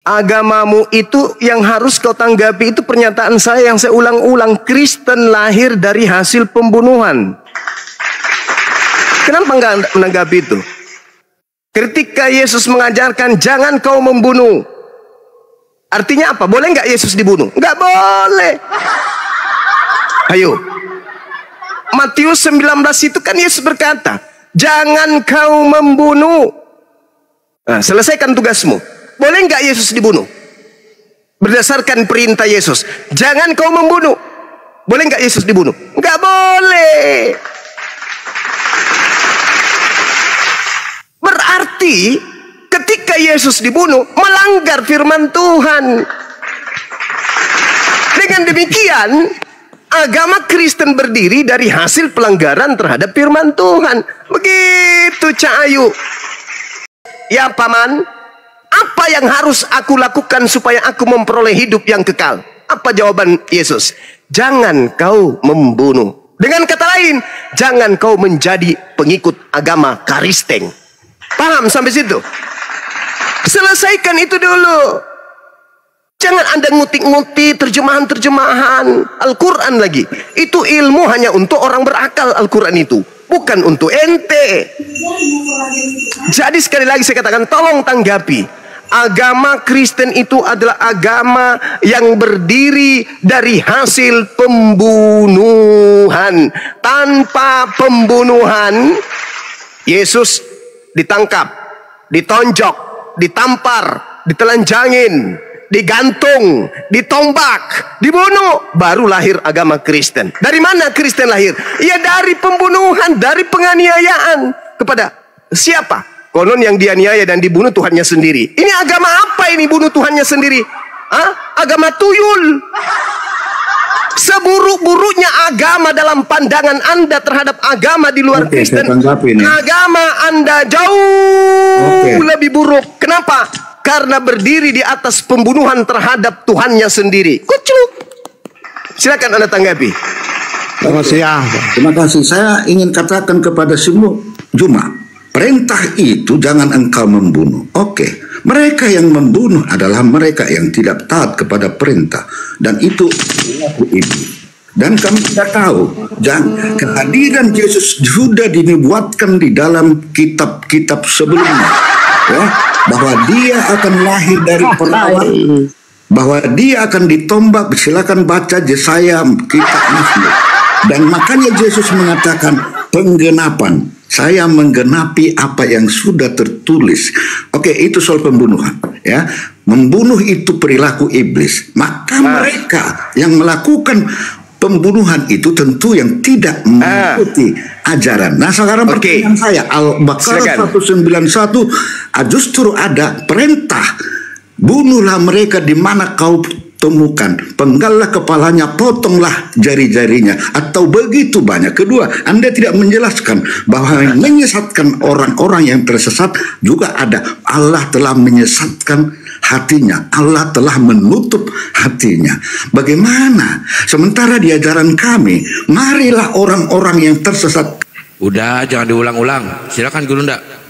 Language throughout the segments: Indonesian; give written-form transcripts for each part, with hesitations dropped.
agamamu itu yang harus kau tanggapi itu pernyataan saya yang saya ulang-ulang. Kristen lahir dari hasil pembunuhan. Kenapa enggak menanggapi itu? Ketika Yesus mengajarkan jangan kau membunuh, artinya apa? Boleh nggak Yesus dibunuh? Nggak boleh. Ayo, Matius 19 itu kan Yesus berkata, jangan kau membunuh. Nah, selesaikan tugasmu. Boleh nggak Yesus dibunuh? Berdasarkan perintah Yesus, jangan kau membunuh. Boleh nggak Yesus dibunuh? Nggak boleh. Berarti ketika Yesus dibunuh melanggar firman Tuhan. Dengan demikian agama Kristen berdiri dari hasil pelanggaran terhadap firman Tuhan. Begitu Cak Ayu. Ya paman, apa yang harus aku lakukan supaya aku memperoleh hidup yang kekal? Apa jawaban Yesus? Jangan kau membunuh. Dengan kata lain, jangan kau menjadi pengikut agama Karisteng. Paham sampai situ? Selesaikan itu dulu. Jangan Anda ngutik-ngutik terjemahan-terjemahan Al-Quran lagi. Itu ilmu hanya untuk orang berakal. Al-Quran itu bukan untuk ente. Jadi sekali lagi saya katakan, tolong tanggapi. Agama Kristen itu adalah agama yang berdiri dari hasil pembunuhan. Tanpa pembunuhan, Yesus ditangkap, ditonjok, ditampar, ditelanjangin, digantung, ditombak, dibunuh, baru lahir agama Kristen. Dari mana Kristen lahir? Ya dari pembunuhan, dari penganiayaan. Kepada siapa? Konon yang dianiaya dan dibunuh Tuhannya sendiri. Ini agama apa ini, bunuh Tuhannya sendiri? Hah? Agama tuyul. Seburuk-buruknya agama dalam pandangan Anda terhadap agama di luar Kristen, agama Anda jauh lebih buruk. Kenapa? Karena berdiri di atas pembunuhan terhadap Tuhannya sendiri. Kucuk. Silakan Anda tanggapi. Selamat siang. Terima kasih. Saya ingin katakan kepada semua Juma, perintah itu jangan engkau membunuh. Mereka yang membunuh adalah mereka yang tidak taat kepada perintah, dan itu perilaku iblis. Dan kami tidak tahu, kehadiran Yesus sudah dinubuatkan di dalam kitab-kitab sebelumnya, ya, bahwa dia akan lahir dari perawan, bahwa dia akan ditombak. Silakan baca Yesaya kitab Mazmur. Dan makanya Yesus mengatakan penggenapan. Saya menggenapi apa yang sudah tertulis. Itu soal pembunuhan, ya. Membunuh itu perilaku iblis. Maka mereka yang melakukan pembunuhan itu tentu yang tidak mengikuti ajaran. Nah, sekarang pertanyaan saya, Al-Baqarah 191 justru ada perintah, bunuhlah mereka di mana kau temukan, penggallah kepalanya, potonglah jari-jarinya, atau begitu banyak. Kedua, Anda tidak menjelaskan bahwa yang menyesatkan orang-orang yang tersesat juga ada. Allah telah menyesatkan hatinya, Allah telah menutup hatinya. Bagaimana? Sementara di ajaran kami, marilah orang-orang yang tersesat. Udah, jangan diulang-ulang. Silakan Guru Nda.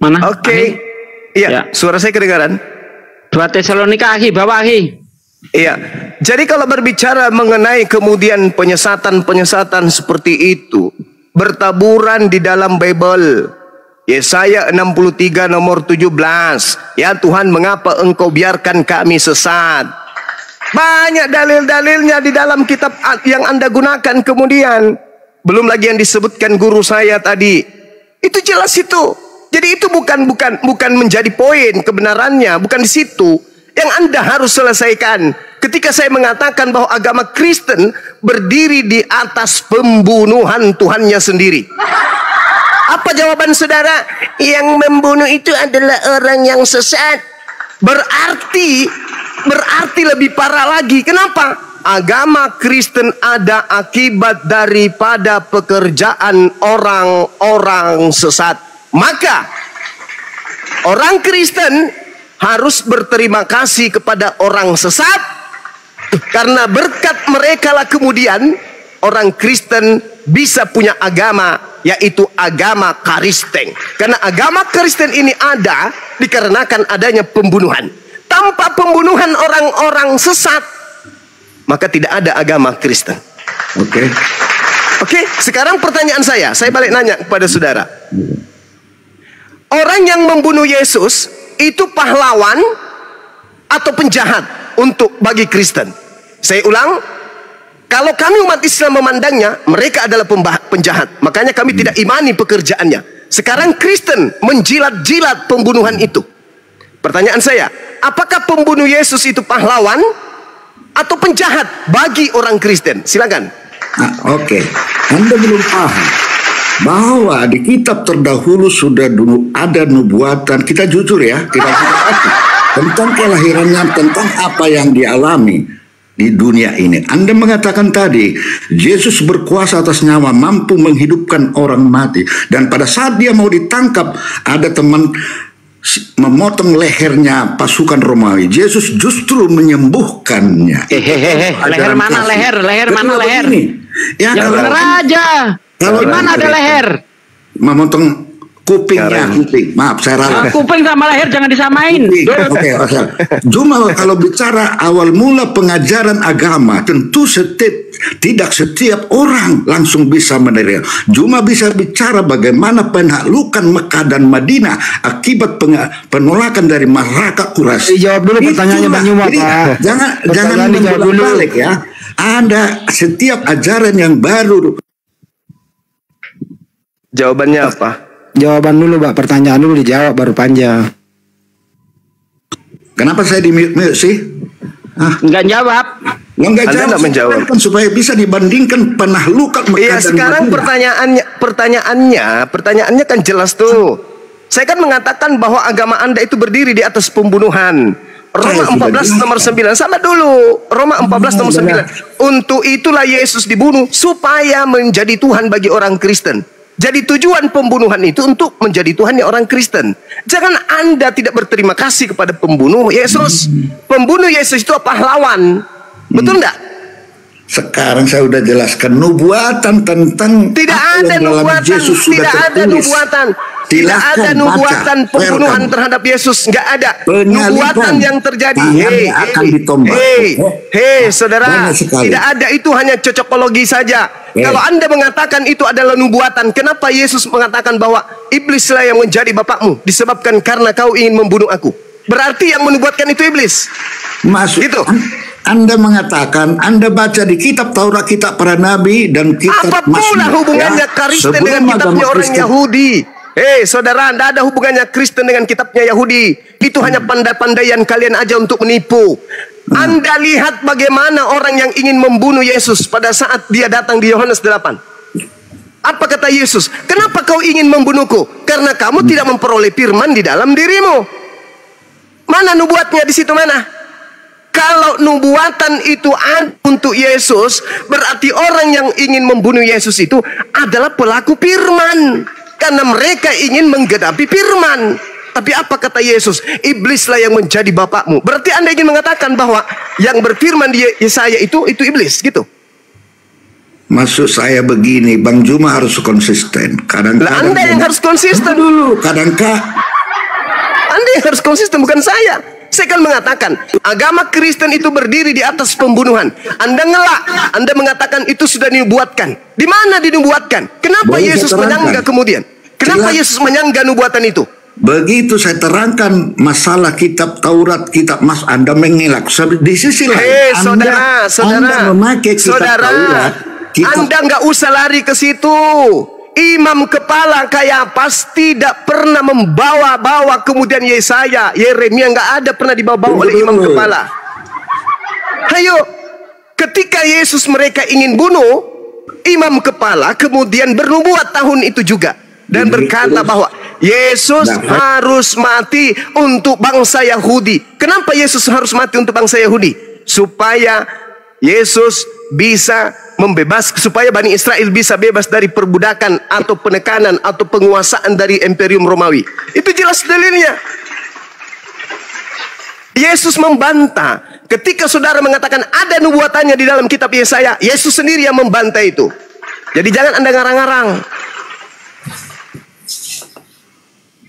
Mana? Iya, ya. Suara saya kedengaran. 2 Tesalonika Akhi, bawa Akhi. Iya. Jadi kalau berbicara mengenai kemudian penyesatan-penyesatan seperti itu bertaburan di dalam Bible. Yesaya 63 nomor 17. Ya Tuhan, mengapa engkau biarkan kami sesat? Banyak dalil-dalilnya di dalam kitab yang Anda gunakan kemudian. Belum lagi yang disebutkan guru saya tadi. Itu jelas itu. Jadi itu bukan menjadi poin kebenarannya, bukan di situ. Yang Anda harus selesaikan. Ketika saya mengatakan bahwa agama Kristen berdiri di atas pembunuhan Tuhannya sendiri. Apa jawaban saudara? Yang membunuh itu adalah orang yang sesat. Berarti lebih parah lagi. Kenapa? Agama Kristen ada akibat daripada pekerjaan orang-orang sesat. Maka orang Kristen harus berterima kasih kepada orang sesat, karena berkat mereka lah kemudian orang Kristen bisa punya agama, yaitu agama Kristen. Karena agama Kristen ini ada dikarenakan adanya pembunuhan. Tanpa pembunuhan orang-orang sesat, maka tidak ada agama Kristen. Oke, sekarang pertanyaan saya balik nanya kepada saudara. Orang yang membunuh Yesus itu pahlawan atau penjahat bagi Kristen? Saya ulang, kalau kami umat Islam memandangnya, mereka adalah penjahat. Makanya kami tidak imani pekerjaannya. Sekarang Kristen menjilat-jilat pembunuhan itu. Pertanyaan saya, apakah pembunuh Yesus itu pahlawan atau penjahat bagi orang Kristen? Silakan. Anda belum paham bahwa di kitab terdahulu sudah dulu ada nubuatan. Kita jujur ya, kita tentang kelahirannya, tentang apa yang dialami di dunia ini. Anda mengatakan tadi, Yesus berkuasa atas nyawa, mampu menghidupkan orang mati. Dan pada saat dia mau ditangkap, ada teman memotong lehernya pasukan Romawi. Yesus justru menyembuhkannya. Leher mana leher? Leher mana leher? Ya, yang benar aja. Di mana ada leher? Memotong kupingnya, kuping. Maaf, saya ralat. Kuping sama leher jangan disamain. Cuma kalau bicara awal mula pengajaran agama, tentu tidak setiap orang langsung bisa menerima. Cuma bisa bicara bagaimana penaklukan Mekah dan Madinah akibat penolakan dari masyarakat Quraisy. Dijawab dulu pertanyaannya Bang Yuma, Pak. Jangan bolak-balik ya. Ada setiap ajaran yang baru. Jawabannya apa? Jawaban dulu, Pak. Pertanyaan dulu dijawab baru panjang. Kenapa saya di-mute sih? Enggak jawab. Enggak menjawab. Supaya bisa dibandingkan penaklukan Mekah. Iya, sekarang pertanyaannya kan jelas tuh. Saya kan mengatakan bahwa agama Anda itu berdiri di atas pembunuhan. Roma 14 nomor 9. Sama dulu. Roma 14 nomor 9. Untuk itulah Yesus dibunuh supaya menjadi Tuhan bagi orang Kristen. Jadi tujuan pembunuhan itu untuk menjadi Tuhannya orang Kristen. Jangan Anda tidak berterima kasih kepada pembunuh Yesus. Pembunuh Yesus itu pahlawan. Betul enggak? Sekarang saya sudah jelaskan nubuatan tentang tidak ada nubuatan, tidak ada nubuatan. Tidak ada nubuatan pembunuhan terhadap Yesus, enggak ada. Nubuatan yang terjadi. Hei, saudara, tidak ada, itu hanya cocokologi saja. Kalau Anda mengatakan itu adalah nubuatan, kenapa Yesus mengatakan bahwa iblislah yang menjadi bapakmu disebabkan karena kau ingin membunuh aku? Berarti yang menubuatkan itu iblis. Maksud gitu. Anda mengatakan, Anda baca di kitab Taurat, kitab para nabi, dan kitab apa pula hubungannya Kristen dengan kitabnya orang Yahudi? Saudara, tidak ada hubungannya Kristen dengan kitabnya Yahudi. Itu hanya pandai-pandaian kalian aja untuk menipu. Anda lihat bagaimana orang yang ingin membunuh Yesus pada saat dia datang di Yohanes 8. Apa kata Yesus? Kenapa kau ingin membunuhku? Karena kamu tidak memperoleh firman di dalam dirimu. Mana nubuatnya di situ mana? Kalau nubuatan itu ada untuk Yesus, berarti orang yang ingin membunuh Yesus itu adalah pelaku firman. Karena mereka ingin menggenapi firman. Tapi apa kata Yesus? Iblislah yang menjadi bapakmu. Berarti Anda ingin mengatakan bahwa yang berfirman di Yesaya itu iblis, gitu. Maksud saya begini, Bang Juma harus konsisten. Kadang-kadang Anda yang harus konsisten dulu. Anda yang harus konsisten, bukan saya. Saya kan mengatakan agama Kristen itu berdiri di atas pembunuhan. Anda ngelak, Anda mengatakan itu sudah dinubuatkan. Di mana dinubuatkan? Kenapa Yesus menyangga kemudian? Kenapa Yesus menyangga nubuatan itu? Begitu saya terangkan masalah kitab Taurat, kitab Mas, Anda mengelak. Di sisi lain, Anda memakai kitab Taurat. Anda nggak usah lari ke situ. Imam kepala Kayafas tidak pernah membawa-bawa kemudian Yesaya, Yeremia, nggak ada pernah dibawa-bawa oleh imam kepala. Ayo, ketika Yesus mereka ingin bunuh, imam kepala kemudian bernubuat tahun itu juga dan berkata bahwa Yesus harus mati untuk bangsa Yahudi. Kenapa Yesus harus mati untuk bangsa Yahudi? Supaya Yesus bisa supaya Bani Israel bisa bebas dari perbudakan atau penekanan atau penguasaan dari Imperium Romawi. Itu jelas dalilnya. Yesus membantah. Ketika saudara mengatakan ada nubuatannya di dalam kitab Yesaya, Yesus sendiri yang membantah itu. Jadi jangan Anda ngarang-ngarang.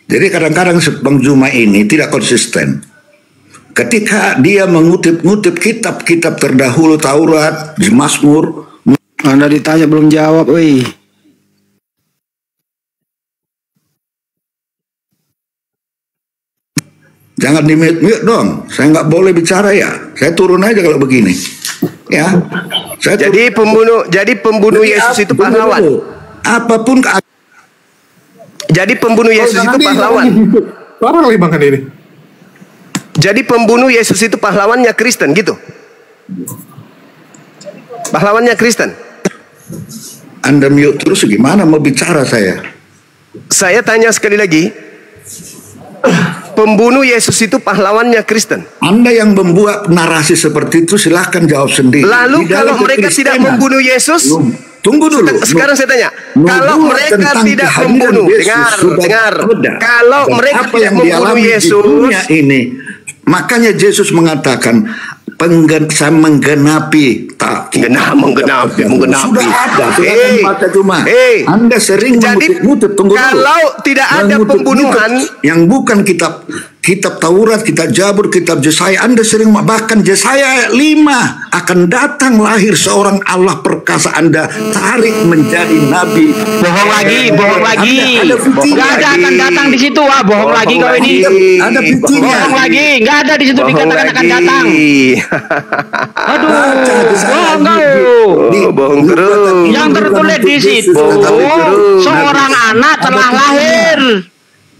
Jadi kadang-kadang Bang Juma ini tidak konsisten. Ketika dia mengutip-ngutip kitab-kitab terdahulu, Taurat, Mazmur. Anda ditanya belum jawab, woi. Jangan di-mute dong. Saya nggak boleh bicara ya. Saya turun aja kalau begini. Ya. Jadi pembunuh Yesus itu pahlawan. Apapun jadi pembunuh Yesus itu pahlawan. Parah lagi makan ini. Jadi pembunuh Yesus itu pahlawannya Kristen gitu. Pahlawannya Kristen. Anda mute terus gimana mau bicara saya? Saya tanya sekali lagi. Pembunuh Yesus itu pahlawannya Kristen. Anda yang membuat narasi seperti itu silahkan jawab sendiri. Lalu kalau mereka tidak membunuh Yesus, tunggu dulu. Sekarang saya tanya, kalau mereka tidak membunuh, dengar. Kalau mereka tidak membunuh Yesus, ini, makanya Yesus mengatakan menggenapi menggenapi. Sudah ada, baca cuma. Anda sering mengutip-ngutip, tunggu dulu. Kalau tidak ada pembunuhan yang bukan kitab Taurat, kitab Jabur, kitab Yesaya, Anda sering, bahkan Yesaya 5 akan datang lahir seorang Allah perkasa, Anda tarik menjadi nabi. Bohong lagi. Nggak ada akan datang di situ, bohong lagi kau ini. Ada buktinya. Bohong lagi, nggak ada di situ dikatakan akan datang. Aduh, bohong terus. Yang tertulis di situ, seorang anak telah lahir.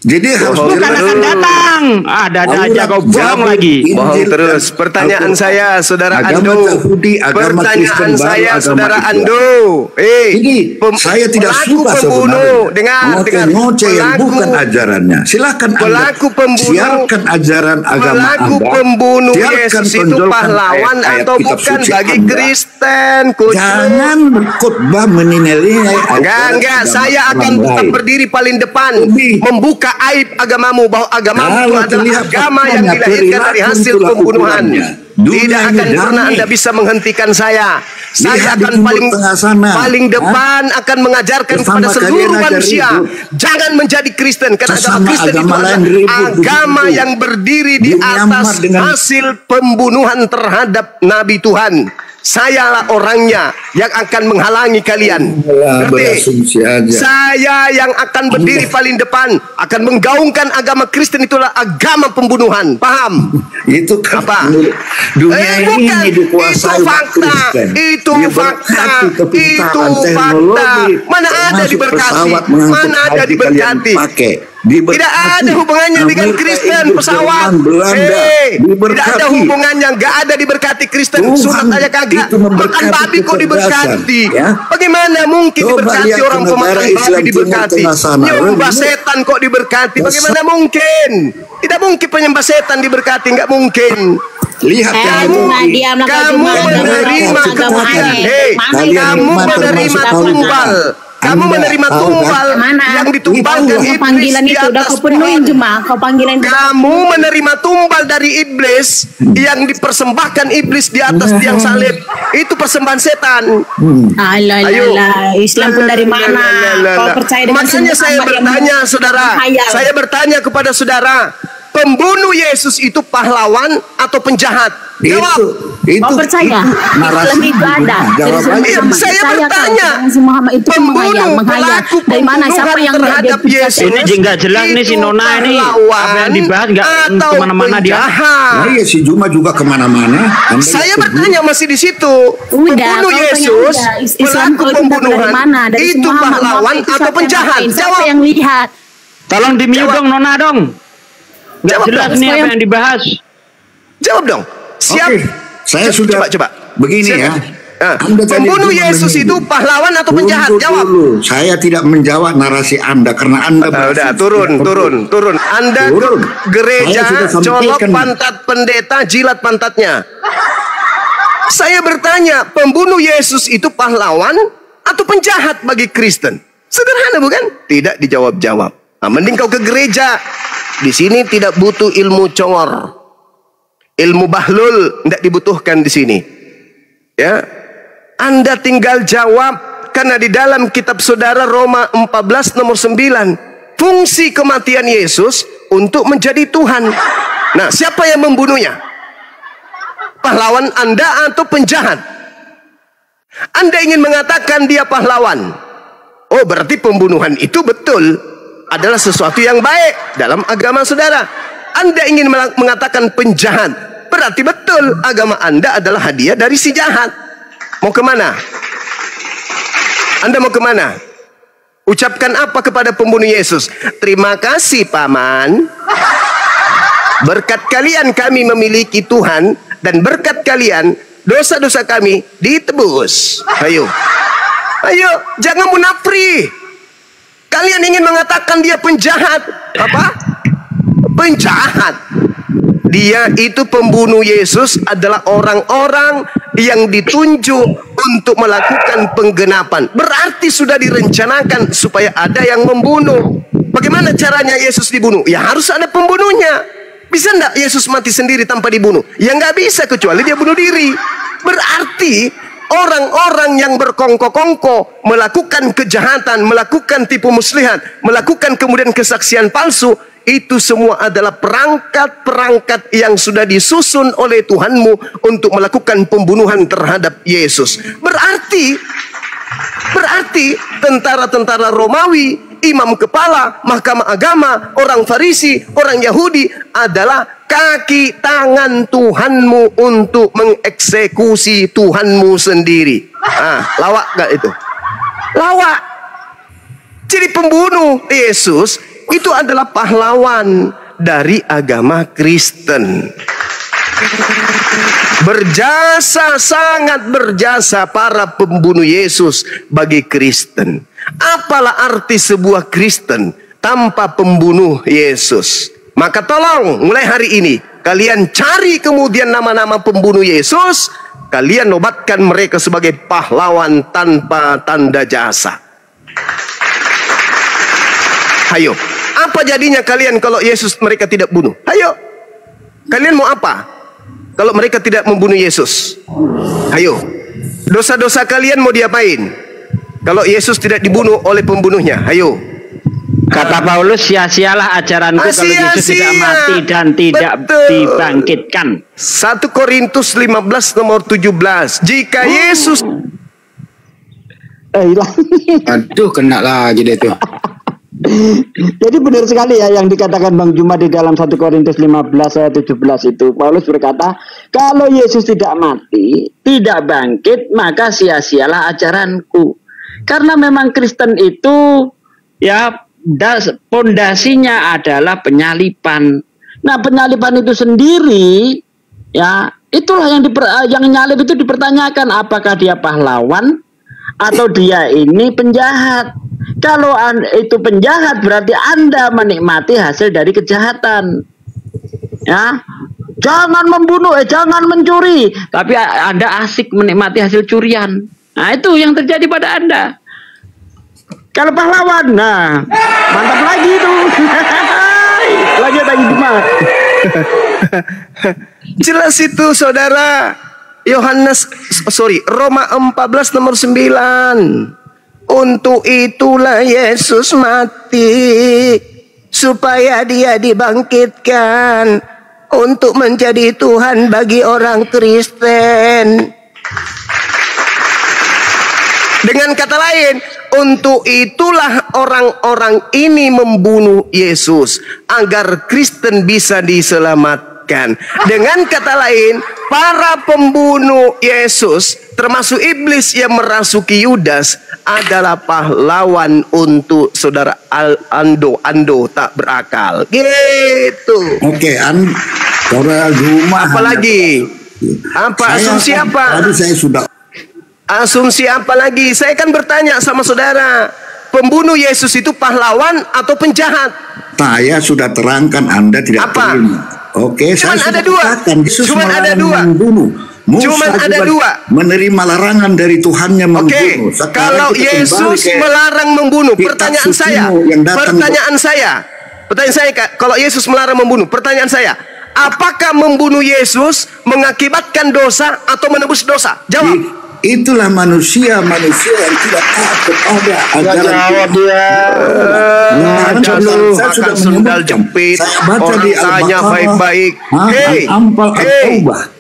Jadi harus bukan akan datang. Ada aja kau bohong lagi. Bohong terus. Pertanyaan saya, saudara Ando. Pertanyaan saya, saudara Ando. Saya tidak suka pembunuh. Dengar. Ngoceh yang bukan ajarannya. Silakan Anda siarkan ajaran agama Anda. Pembunuh Yesus itu pahlawan atau bukan bagi Kristen? Jangan berkhotbah menilai. Enggak. Saya akan tetap berdiri paling depan, membuka aib agamamu, bahwa agamamu itu adalah agama yang dilahirkan dari hasil pembunuhan. Tidak akan pernah Anda bisa menghentikan saya. Saya akan paling depan akan mengajarkan kepada seluruh manusia, jangan menjadi Kristen, karena agama Kristen itu adalah agama yang berdiri di atas hasil pembunuhan terhadap Nabi Tuhan. Sayalah orangnya yang akan menghalangi kalian. Saya yang akan berdiri paling depan, akan menggaungkan agama Kristen itulah agama pembunuhan. Paham? Itu apa? Dunia ini dikuasai fakta. Itu fakta. Mana ada diberkati? Mana ada diberkati? Tidak ada hubungannya dengan Kristen pesawat. Tidak ada hubungannya, nggak ada diberkati Kristen. Surat aja kagak. Makan babi kok diberkati. Bagaimana mungkin diberkati orang pemakan babi diberkati? Nyembah setan kok diberkati? Bagaimana mungkin? Tidak mungkin penyembah setan diberkati, nggak mungkin. Lihat kamu menerima kemudian, kamu menerima tumbal. Kamu menerima tumbal yang ditumbalkan iblis di atas pohon. Kamu menerima tumbal dari iblis yang dipersembahkan iblis di atas tiang salib. Itu persembahan setan. Ayo, Islam pun dari mana? Kau percaya dengan makanya saya bertanya, saudara. Saya bertanya kepada saudara, pembunuh Yesus itu pahlawan atau penjahat? Jawab. Kau percaya? Lebih ada. Saya bertanya, pembunuh pelaku pembunuhan terhadap Yesus ini nggak jelas nih si Nona ini, apa yang dibahas nggak kemana-mana dia. Iya, si Juma juga kemana-mana. Saya bertanya masih di situ. Pembunuh Yesus, pelaku pembunuhan itu pahlawan atau penjahat? Jawab. Yang lihat. Tolong di-mute dong Nona dong. Nggak jelas nih apa yang dibahas. Jawab dong. Siap. Saya sudah coba. Begini ya. Pembunuh Yesus itu pahlawan atau penjahat? Jawab. Saya tidak menjawab narasi Anda karena Anda udah turun. Anda ke gereja colok pantat pendeta, jilat pantatnya. Saya bertanya, pembunuh Yesus itu pahlawan atau penjahat bagi Kristen? Sederhana bukan? Tidak dijawab-jawab. Nah, mending kau ke gereja. Di sini tidak butuh ilmu congor. Ilmu bahlul tidak dibutuhkan di sini. Ya. Anda tinggal jawab, Karena di dalam kitab saudara Roma 14 nomor 9, fungsi kematian Yesus untuk menjadi Tuhan. Nah, siapa yang membunuhnya? Pahlawan Anda atau penjahat? Anda ingin mengatakan dia pahlawan. Oh, berarti pembunuhan itu betul adalah sesuatu yang baik dalam agama saudara. Anda ingin mengatakan penjahat, berarti betul agama Anda adalah hadiah dari si jahat. Mau kemana? Anda mau kemana? Ucapkan apa kepada pembunuh Yesus? Terima kasih paman. Berkat kalian kami memiliki Tuhan, dan berkat kalian dosa-dosa kami ditebus. Ayo, ayo, jangan munafri. Kalian ingin mengatakan dia penjahat. Apa? Penjahat. Dia itu pembunuh. Yesus adalah orang-orang yang ditunjuk untuk melakukan penggenapan. Berarti sudah direncanakan supaya ada yang membunuh. Bagaimana caranya Yesus dibunuh? Ya harus ada pembunuhnya. Bisa enggak Yesus mati sendiri tanpa dibunuh? Ya nggak bisa, kecuali dia bunuh diri. Berarti orang-orang yang berkongko-kongko melakukan kejahatan, melakukan tipu muslihat, melakukan kemudian kesaksian palsu, itu semua adalah perangkat-perangkat yang sudah disusun oleh Tuhanmu untuk melakukan pembunuhan terhadap Yesus. Berarti tentara-tentara Romawi, imam kepala, mahkamah agama, orang Farisi, orang Yahudi adalah kaki tangan Tuhanmu untuk mengeksekusi Tuhanmu sendiri. Lawak gak itu? Lawak. Jadi pembunuh Yesus itu adalah pahlawan dari agama Kristen. Berjasa, sangat berjasa para pembunuh Yesus bagi Kristen. Apalah arti sebuah Kristen tanpa pembunuh Yesus? Maka tolong mulai hari ini kalian cari kemudian nama-nama pembunuh Yesus, kalian nobatkan mereka sebagai pahlawan tanpa tanda jasa. Ayo, apa jadinya kalian kalau Yesus mereka tidak bunuh? Ayo, kalian mau apa kalau mereka tidak membunuh Yesus? Ayo, dosa-dosa kalian mau diapain kalau Yesus tidak dibunuh oleh pembunuhnya? Ayo. Kata Paulus, sia-sialah ajaranku kalau Yesus tidak mati dan tidak dibangkitkan. 1 Korintus 15 nomor 17. Jika Yesus Aduh, kena lagi deh tuh. Jadi benar sekali ya yang dikatakan Bang Juma di dalam 1 Korintus 15 ayat 17 itu. Paulus berkata, kalau Yesus tidak mati, tidak bangkit, maka sia-sialah ajaranku. Karena memang Kristen itu ya pondasinya adalah penyalipan. Nah, penyalipan itu sendiri ya itulah yang nyalip itu dipertanyakan, apakah dia pahlawan atau dia ini penjahat. Kalau itu penjahat berarti Anda menikmati hasil dari kejahatan. Ya. Jangan membunuh, jangan mencuri, tapi Anda asik menikmati hasil curian. Nah, itu yang terjadi pada Anda. Kalau pahlawan, nah mantap lagi itu. Lagi lagi gimana? Jelas itu saudara. Roma 14 nomor 9. Untuk itulah Yesus mati, supaya dia dibangkitkan untuk menjadi Tuhan bagi orang Kristen. Dengan kata lain, untuk itulah orang-orang ini membunuh Yesus agar Kristen bisa diselamatkan. Dengan kata lain, para pembunuh Yesus termasuk iblis yang merasuki Yudas adalah pahlawan untuk saudara Ando tak berakal. Gitu. Oke, saudara Juma. Apalagi? Apa asumsi apa? Tadi saya sudah. Asumsi apa lagi? Saya kan bertanya sama saudara, pembunuh Yesus itu pahlawan atau penjahat? Saya sudah terangkan, Anda tidak terima. Oke, cuman saya ada dua. Cuman ada dua. Cuman ada dua. Menerima larangan dari Tuhannya membunuh. Oke, kalau Yesus melarang membunuh, pertanyaan saya, kalau Yesus melarang membunuh, pertanyaan saya, apakah membunuh Yesus mengakibatkan dosa atau menebus dosa? Jawab. itulah manusia-manusia yang tidak taat kepada ajaran Jawab dia. Saya sudah sendal jepit. Orang tanya baik-baik.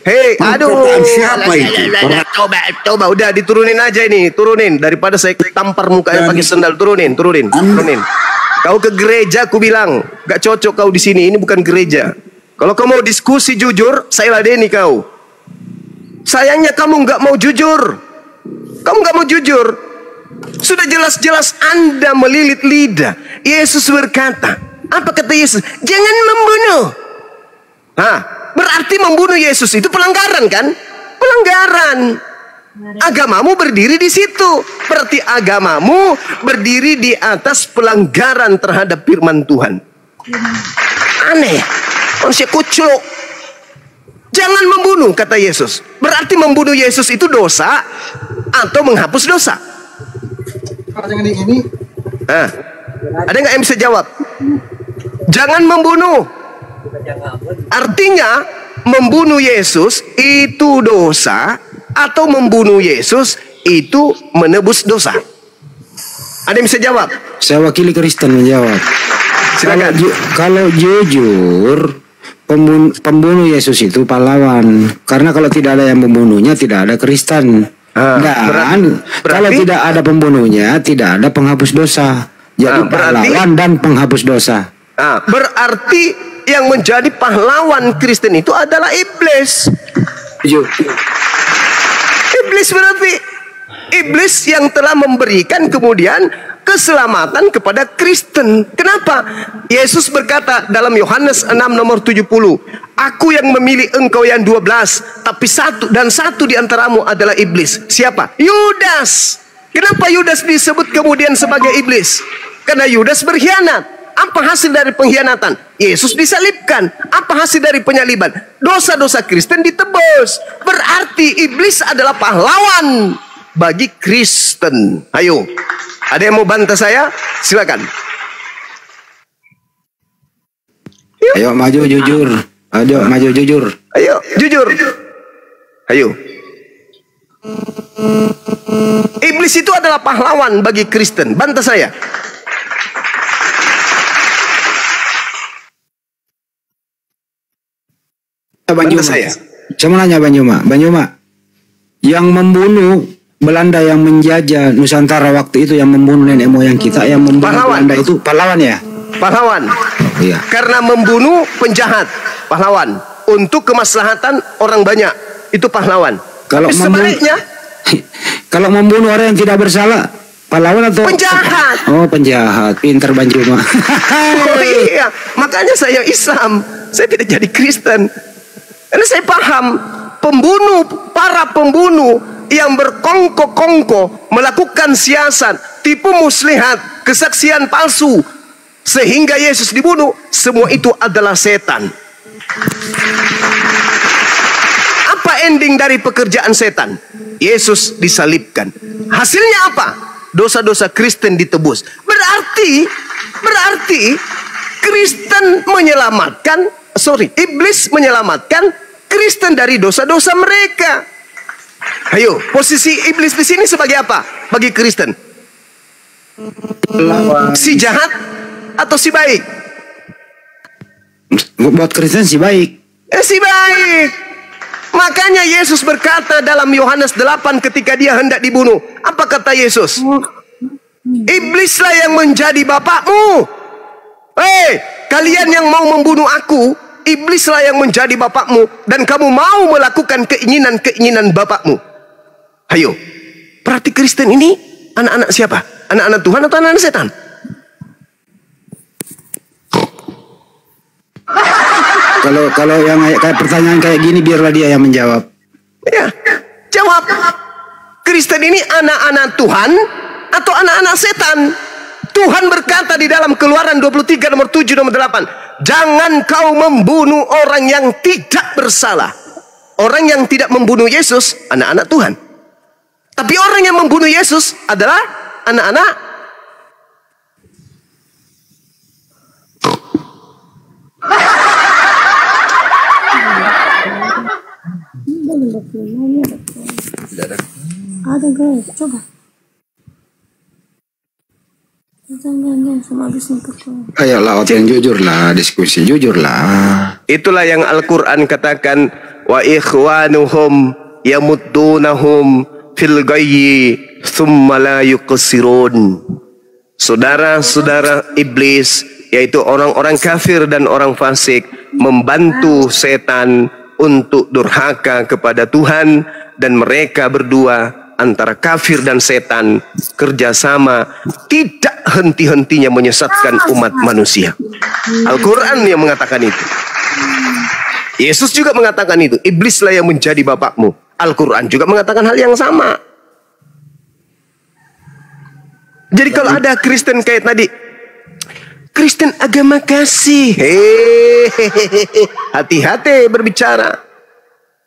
Hei, aduh. Siapa itu? Coba, udah diturunin aja ini, turunin daripada saya tampar mukanya pakai sendal. Turunin. Kau ke gereja, aku bilang, gak cocok kau di sini. Ini bukan gereja. Kalau kau mau diskusi jujur, saya ladeni kau. Sayangnya kamu nggak mau jujur. Kamu nggak mau jujur. Sudah jelas-jelas Anda melilit lidah. Yesus berkata, apa kata Yesus? Jangan membunuh. Berarti membunuh Yesus itu pelanggaran kan? Pelanggaran. Agamamu berdiri di situ. Berarti agamamu berdiri di atas pelanggaran terhadap firman Tuhan. Aneh. Manusia kucuk. Jangan membunuh, kata Yesus. Berarti membunuh Yesus itu dosa atau menghapus dosa? Ada nggak yang bisa jawab? Jangan membunuh. Artinya membunuh Yesus itu dosa atau membunuh Yesus itu menebus dosa? Ada yang bisa jawab? Saya wakili Kristen menjawab. Silakan. Kalau jujur, pembunuh Yesus itu pahlawan. Karena kalau tidak ada yang membunuhnya, tidak ada Kristen. Dan kalau tidak ada pembunuhnya, tidak ada penghapus dosa. Jadi pahlawan dan penghapus dosa. Berarti yang menjadi pahlawan Kristen itu adalah iblis. Iblis berarti iblis yang telah memberikan kemudian keselamatan kepada Kristen. Kenapa? Yesus berkata dalam Yohanes 6 nomor 70, aku yang memilih engkau yang 12, tapi satu di antaramu adalah iblis. Siapa? Yudas. Kenapa Yudas disebut kemudian sebagai iblis? Karena Yudas berkhianat. Apa hasil dari pengkhianatan? Yesus disalibkan. Apa hasil dari penyaliban? Dosa-dosa Kristen ditebus. Berarti iblis adalah pahlawan bagi Kristen. Ayo, ada yang mau bantah saya? Silakan. Ayo maju jujur. Ayo maju jujur. Ayo jujur. Ayo. Iblis itu adalah pahlawan bagi Kristen. Bantah saya. Bantah saya. Saya mau nanya Banyuma. Yang membunuh Belanda, yang menjajah Nusantara waktu itu, yang membunuh nenek moyang kita, yang membunuh pahlawan. Belanda itu pahlawan ya? Pahlawan. Iya. Karena membunuh penjahat, pahlawan. Untuk kemaslahatan orang banyak, itu pahlawan. Kalau sebaliknya, kalau membunuh orang yang tidak bersalah, pahlawan atau penjahat? Oh, penjahat. Pintar Banjuma. Oh iya, makanya saya Islam. Saya tidak jadi Kristen. Karena saya paham para pembunuh yang berkongko-kongko melakukan siasat, tipu muslihat, kesaksian palsu sehingga Yesus dibunuh, semua itu adalah setan. Apa ending dari pekerjaan setan? Yesus disalibkan. Hasilnya apa? Dosa-dosa Kristen ditebus. Berarti Kristen iblis menyelamatkan Kristen dari dosa-dosa mereka. Ayo, posisi iblis di sini sebagai apa bagi Kristen? Si jahat atau si baik? Buat Kristen si baik. Si baik. Makanya Yesus berkata dalam Yohanes 8 ketika dia hendak dibunuh. Apa kata Yesus? Iblislah yang menjadi bapakmu. Kalian yang mau membunuh aku, iblislah yang menjadi bapakmu, dan kamu mau melakukan keinginan-keinginan bapakmu. Ayo, berarti Kristen ini anak-anak siapa? Anak-anak Tuhan atau anak-anak setan? Kalau yang kayak pertanyaan kayak gini, biarlah dia yang menjawab. Ya, jawab. Kristen ini anak-anak Tuhan atau anak-anak setan? Tuhan berkata di dalam Keluaran 23 nomor 7 nomor 8, jangan kau membunuh orang yang tidak bersalah. Orang yang tidak membunuh Yesus anak-anak Tuhan. Tapi orang yang membunuh Yesus adalah anak-anak Ada guys, coba. Jangan sama habis Ayolah, yang jujur lah, diskusi jujur lah. Itulah yang Al-Quran katakan, wa ikhwanuhum yamuddunahum fil ghayyi thumma la yuqsirun. Saudara-saudara iblis, yaitu orang-orang kafir dan orang fasik, membantu setan untuk durhaka kepada Tuhan, dan mereka berdua antara kafir dan setan kerjasama tidak henti-hentinya menyesatkan umat manusia. Al-Quran yang mengatakan itu. Yesus juga mengatakan itu. Iblislah yang menjadi bapakmu. Al-Quran juga mengatakan hal yang sama. Jadi kalau ada Kristen kayak tadi, Kristen agama kasih, hati-hati berbicara.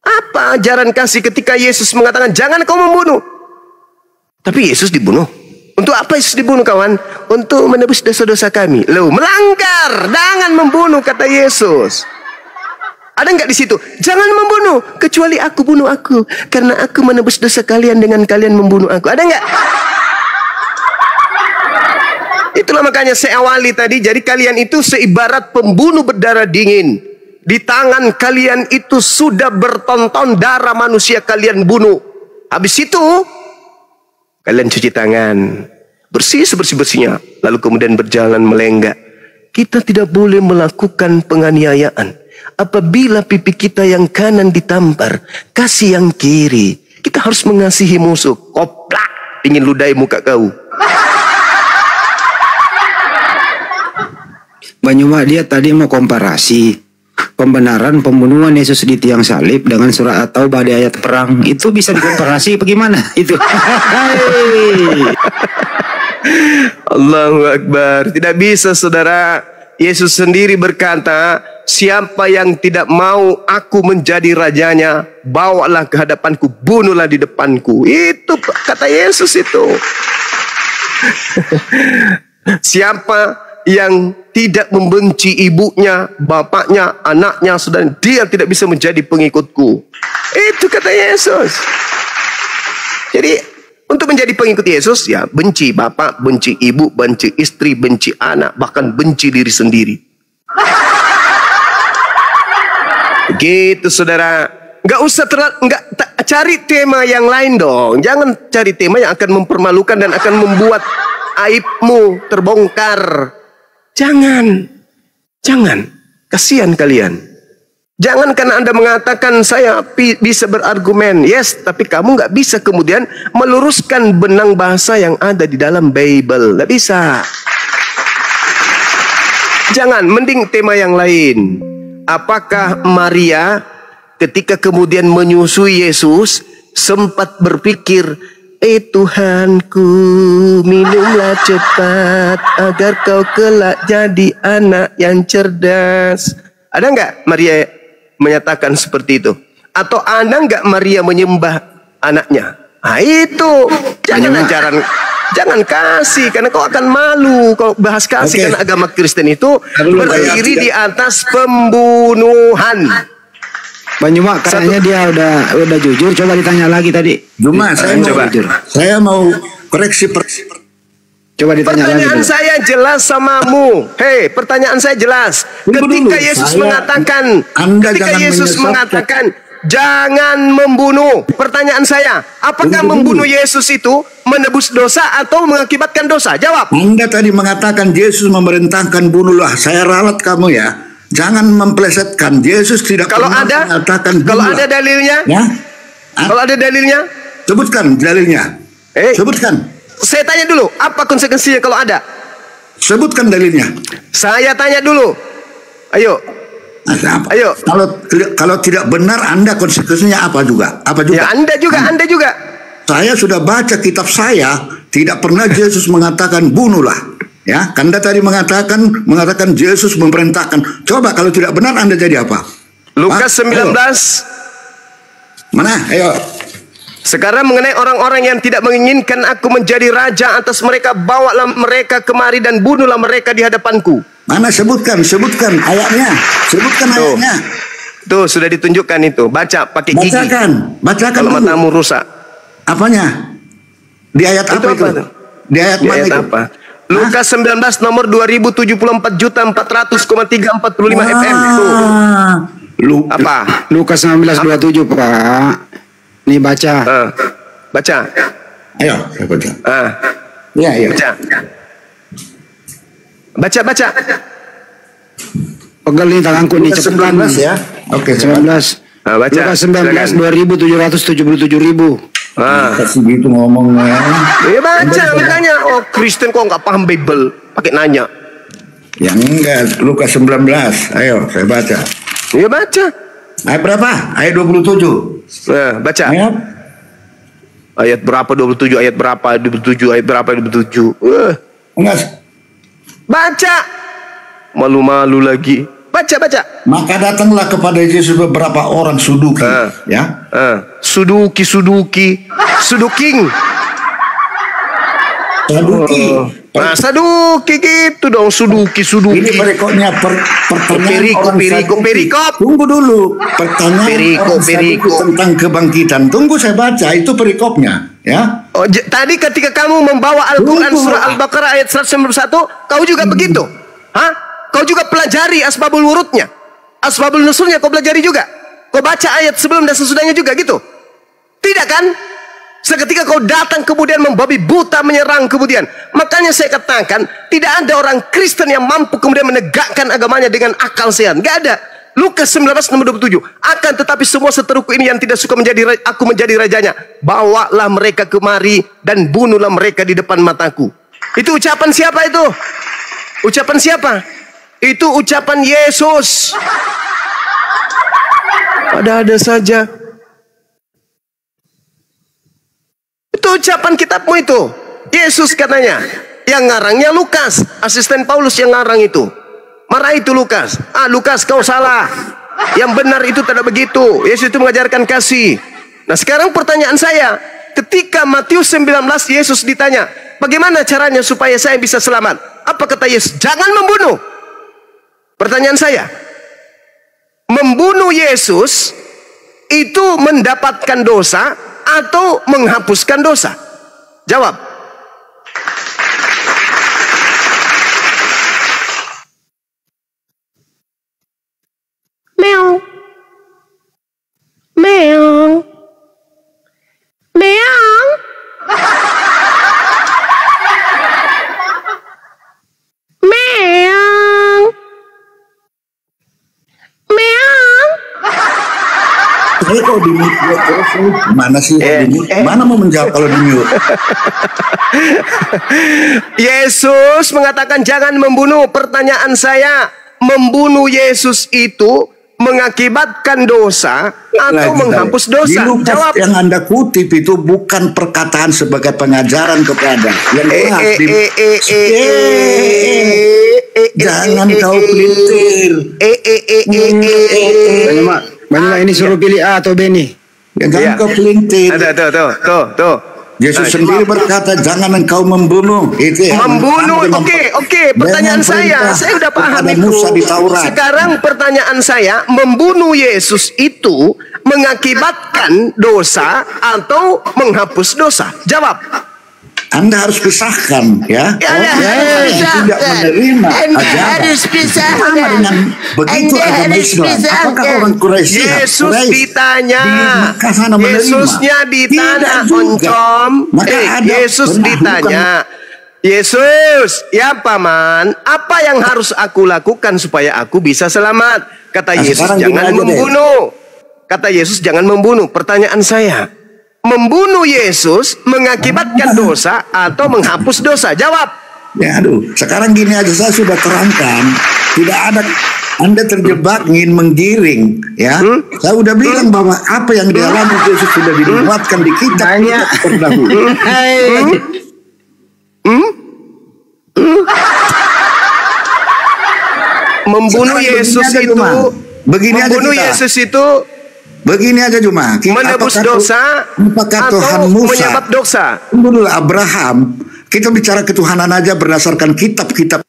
Apa ajaran kasih ketika Yesus mengatakan jangan kau membunuh? Tapi Yesus dibunuh. Untuk apa Yesus dibunuh, kawan? Untuk menebus dosa-dosa kami. Loh, melanggar. Jangan membunuh, kata Yesus. Ada nggak di situ? Jangan membunuh kecuali aku bunuh aku, karena aku menebus dosa kalian dengan kalian membunuh aku. Ada nggak? Itulah makanya saya awali tadi. Jadi kalian itu seibarat pembunuh berdarah dingin. Di tangan kalian itu sudah bertonton darah manusia kalian bunuh. Habis itu kalian cuci tangan, bersih sebersih-bersihnya, lalu kemudian berjalan melenggak. Kita tidak boleh melakukan penganiayaan. Apabila pipi kita yang kanan ditampar, kasih yang kiri. Kita harus mengasihi musuh. Koplak, ingin ludahi muka kau. Banyuma dia tadi mau komparasi pembenaran pembunuhan Yesus di tiang salib dengan surat At-Taubah di ayat perang. Itu bisa dikomparasi bagaimana? Itu. Allahu Akbar. Tidak bisa, saudara. Yesus sendiri berkata, siapa yang tidak mau aku menjadi rajanya, bawalah ke hadapanku, bunuhlah di depanku. Itu kata Yesus itu. Siapa yang tidak membenci ibunya, bapaknya, anaknya, saudara, dia tidak bisa menjadi pengikutku. Itu kata Yesus. Jadi untuk menjadi pengikut Yesus, ya benci bapak, benci ibu, benci istri, benci anak, bahkan benci diri sendiri. Begitu, saudara. Nggak usah cari tema yang lain dong. Jangan cari tema yang akan mempermalukan dan akan membuat aibmu terbongkar. Jangan, kasihan kalian. Jangan karena Anda mengatakan saya bisa berargumen, yes, tapi kamu nggak bisa kemudian meluruskan benang bahasa yang ada di dalam Bible, nggak bisa. Jangan, mending tema yang lain. Apakah Maria ketika kemudian menyusui Yesus sempat berpikir, Tuhanku, minumlah cepat agar kau kelak jadi anak yang cerdas. Ada nggak Maria menyatakan seperti itu? Atau ada nggak Maria menyembah anaknya? Nah itu, jangan kasih, karena kau akan malu kalau bahas kasih. Karena agama Kristen itu berdiri di atas pembunuhan. Banyuma, kayaknya dia udah jujur. Coba ditanya lagi tadi. Juma, saya mau koreksi. Coba ditanya lagi. Pertanyaan saya jelas samamu. Hei, pertanyaan saya jelas. Ketika Yesus mengatakan jangan membunuh. Pertanyaan saya, apakah membunuh Yesus itu menebus dosa atau mengakibatkan dosa? Jawab. Anda tadi mengatakan Yesus memerintahkan bunuhlah. Saya ralat kamu ya. Jangan memplesetkan. Yesus tidak pernah mengatakan bunuhlah. Kalau ada dalilnya? Ya? Kalau ada dalilnya? Sebutkan dalilnya. Sebutkan. Saya tanya dulu, apa konsekuensinya kalau ada? Sebutkan dalilnya. Saya tanya dulu. Ayo. Ayo. Kalau tidak benar, Anda konsekuensinya apa juga? Ya, Anda juga. Saya sudah baca kitab saya, tidak pernah Yesus mengatakan bunuhlah. Ya, Anda tadi mengatakan Yesus memerintahkan. Coba kalau tidak benar Anda jadi apa? Lukas 19. Mana? Ayo. Sekarang mengenai orang-orang yang tidak menginginkan aku menjadi raja atas mereka, bawalah mereka kemari dan bunuhlah mereka di hadapanku. Mana? Sebutkan ayatnya. Ayatnya. Tuh sudah ditunjukkan itu. Baca pakai gigi. Bacakan kalau dulu. matamu rusak. Apanya? Di ayat apa itu? Di ayat mana itu? Apa? Lukas 19 nomor 2074.400,345 FM itu. Apa? Lukas 19:27 Pak. Nih baca. Baca. Ayo, saya baca. Iya. Baca. Pegal nih tanganku nih cepetan. 19 ya. Oke, 19. Baca. Lukas 19 2.777.000. Kasih gitu ngomongnya. Iya baca makanya. Oh Kristen kok nggak paham Bible, pakai nanya. Yang enggak, Lukas 19. Ayo, saya baca. Iya baca. Ayat berapa? Ayat 27. Baca. Ayat berapa 27? Ayat berapa 27? Ayat berapa 27? Enggak. Baca. Malu-malu lagi. Baca. Maka datanglah kepada Yesus beberapa orang Saduki, ya. Saduking. Saduki gitu dong, Saduki. Ini perikopnya pertanyaan perikop. Tunggu dulu. Pertanyaan perikop tentang kebangkitan. Tunggu saya baca, itu perikopnya, ya. Oh, tadi ketika kamu membawa Al-Quran surah Al-Baqarah ayat 191, kau juga begitu? Hah? Kau juga pelajari asbabul wurudnya, asbabul nusulnya kau pelajari juga. Kau baca ayat sebelum dan sesudahnya juga gitu? Tidak kan? Seketika kau datang kemudian membabi buta menyerang kemudian. Makanya saya katakan tidak ada orang Kristen yang mampu kemudian menegakkan agamanya dengan akal sehat. Gak ada. Lukas 19 nomor 27. Akan tetapi semua seteruku ini yang tidak suka aku menjadi rajanya, bawalah mereka kemari dan bunuhlah mereka di depan mataku. Itu ucapan siapa itu? Ucapan siapa? Itu ucapan Yesus. Ada saja. Itu ucapan kitabmu itu. Yesus katanya. Yang ngarangnya Lukas. Asisten Paulus yang ngarang itu. Marah itu Lukas. Lukas kau salah. Yang benar itu tidak begitu. Yesus itu mengajarkan kasih. Nah sekarang pertanyaan saya. Ketika Matius 19 Yesus ditanya, bagaimana caranya supaya saya bisa selamat? Apa kata Yesus? Jangan membunuh. Pertanyaan saya, membunuh Yesus itu mendapatkan dosa atau menghapuskan dosa? Jawab. Meong. Meong. Meong. Meong. Meong. Saya kalau di mute terus mana sih? Mana mau menjawab kalau di mute? Yesus mengatakan jangan membunuh. Pertanyaan saya, membunuh Yesus itu mengakibatkan dosa atau menghapus dosa? Di Lukas jawab. Yang Anda kutip itu bukan perkataan sebagai pengajaran kepada yang jangan kau pelintir. Banyak ini suruh pilih A atau B nih. Jangan kau pelintir. Tuh. Yesus sendiri berkata jangan engkau membunuh. Itu membunuh. Oke. Pertanyaan saya udah paham itu. Sekarang pertanyaan saya, membunuh Yesus itu mengakibatkan dosa atau menghapus dosa? Jawab. Anda harus pisahkan, ya. Tidak menerima ajaran sama dengan begitu agama Islam. Apakah orang Quraisy? Yesus ditanya. Yesusnya ditanya, oncom. Yesus ditanya. Yesus, ya paman, apa yang harus aku lakukan supaya aku bisa selamat? Kata Yesus, jangan membunuh. Kata Yesus, jangan membunuh. Pertanyaan saya, membunuh Yesus mengakibatkan dosa atau menghapus dosa? Jawab. Ya aduh, sekarang gini aja saya sudah terangkan. Tidak ada Anda terjebak ingin menggiring, ya. Saya udah bilang bahwa apa yang dialami Yesus sudah dimuatkan di kitab terdahulu. Membunuh Yesus itu, membunuh Yesus itu begini aja cuma menebus dosa apakah atau Tuhan Musa menyebab dosa? Dulu Abraham, kita bicara ketuhanan aja berdasarkan kitab-kitab.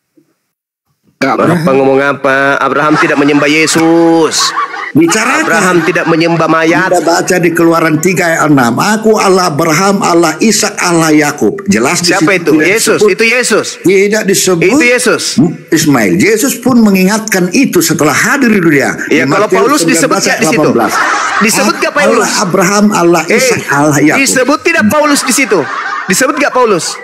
Apa ngomong apa? Abraham tidak menyembah Yesus. Bicarakan. Abraham tidak menyembah mayat. Kita baca di Keluaran 3 ayat 6. Aku Allah Abraham, Allah Ishak, Allah Yakub. Jelas. Siapa itu? Yesus. Itu Yesus. Tidak disebut. Itu Yesus. Ismail. Yesus pun mengingatkan itu setelah hadir di dunia. Ya, kalau Paulus disebut nggak di situ? Disebut nggak Paulus? Allah Abraham, Allah Ishak, Allah Yakub. Disebut tidak Paulus di situ? Disebut nggak Paulus?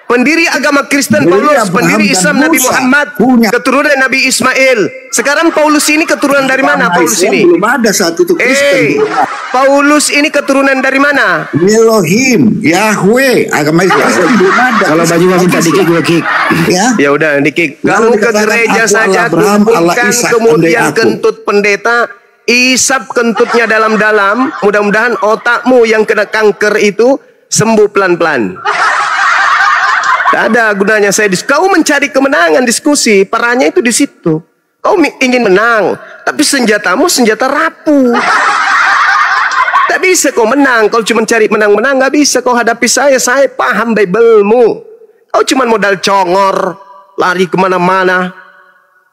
Pendiri agama Kristen Paulus, pendiri Islam Nabi Muhammad, keturunan Nabi Ismail. Sekarang Paulus ini keturunan dari mana? Paulus ini belum ada saat itu Kristen. Paulus ini keturunan dari mana? Elohim, Yahweh, agama Kristen belum ada. Kalau baju minta dikik, gue kick. Ya udah dikik. Kamu ke gereja saja, kumpulkan kemudian kentut pendeta, isap kentutnya dalam-dalam. Mudah-mudahan otakmu yang kena kanker itu sembuh pelan-pelan. Tidak ada gunanya kau mencari kemenangan diskusi, parahnya itu di situ. Kau ingin menang, tapi senjatamu senjata rapuh. Tak bisa kau menang, kalau cuma cari menang-menang, nggak bisa kau hadapi saya paham Biblemu. Kau cuma modal congor, lari kemana-mana.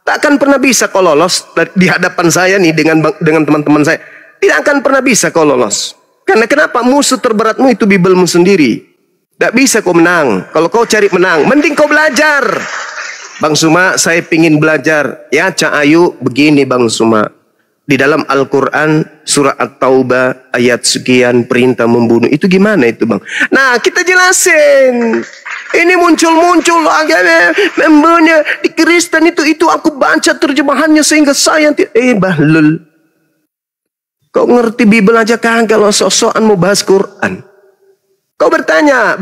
Tak akan pernah bisa kau lolos di hadapan saya nih dengan teman-teman saya. Tidak akan pernah bisa kau lolos. Karena kenapa? Musuh terberatmu itu Biblemu sendiri. Tak bisa kau menang. Kalau kau cari menang, mending kau belajar. Bang Suma, saya pingin belajar. Ya, Cak Ayu, begini Bang Suma. Di dalam Al-Quran, surah At-Taubah, ayat sekian, perintah membunuh. Itu gimana itu Bang? Nah, kita jelasin. Ini muncul-muncul agama membunuh. Di Kristen itu aku baca terjemahannya sehingga saya... Bahlul. Kau ngerti Bibel aja kan kalau sok-sokan mau bahas Quran. Kau bertanya,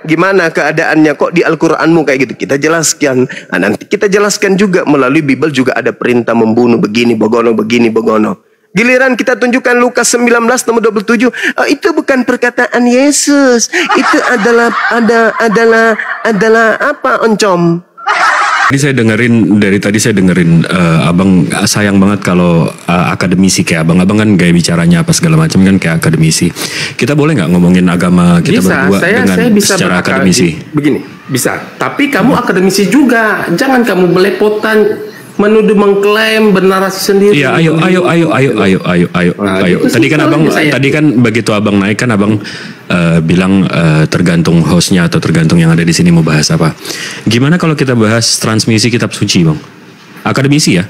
gimana keadaannya kok di Al-Quranmu kayak gitu? Kita jelaskan. Nah, nanti kita jelaskan juga melalui Bibel juga ada perintah membunuh begini, begono, begini, begono. Giliran kita tunjukkan Lukas 19 nomor 27, itu bukan perkataan Yesus. Itu adalah apa, oncom? Dari tadi saya dengerin abang sayang banget kalau akademisi kayak abang kan gaya bicaranya apa segala macam kan kayak akademisi. Kita boleh nggak ngomongin agama kita berdua dengan secara akademisi? Begini, bisa. Tapi kamu akademisi juga. Jangan kamu belepotan menuduh mengklaim bernarasi sendiri. Iya, ayo. Tadi kan begitu abang naik kan abang bilang tergantung hostnya atau tergantung yang ada di sini mau bahas apa. Gimana kalau kita bahas transmisi kitab suci, Bang? Akademisi ya?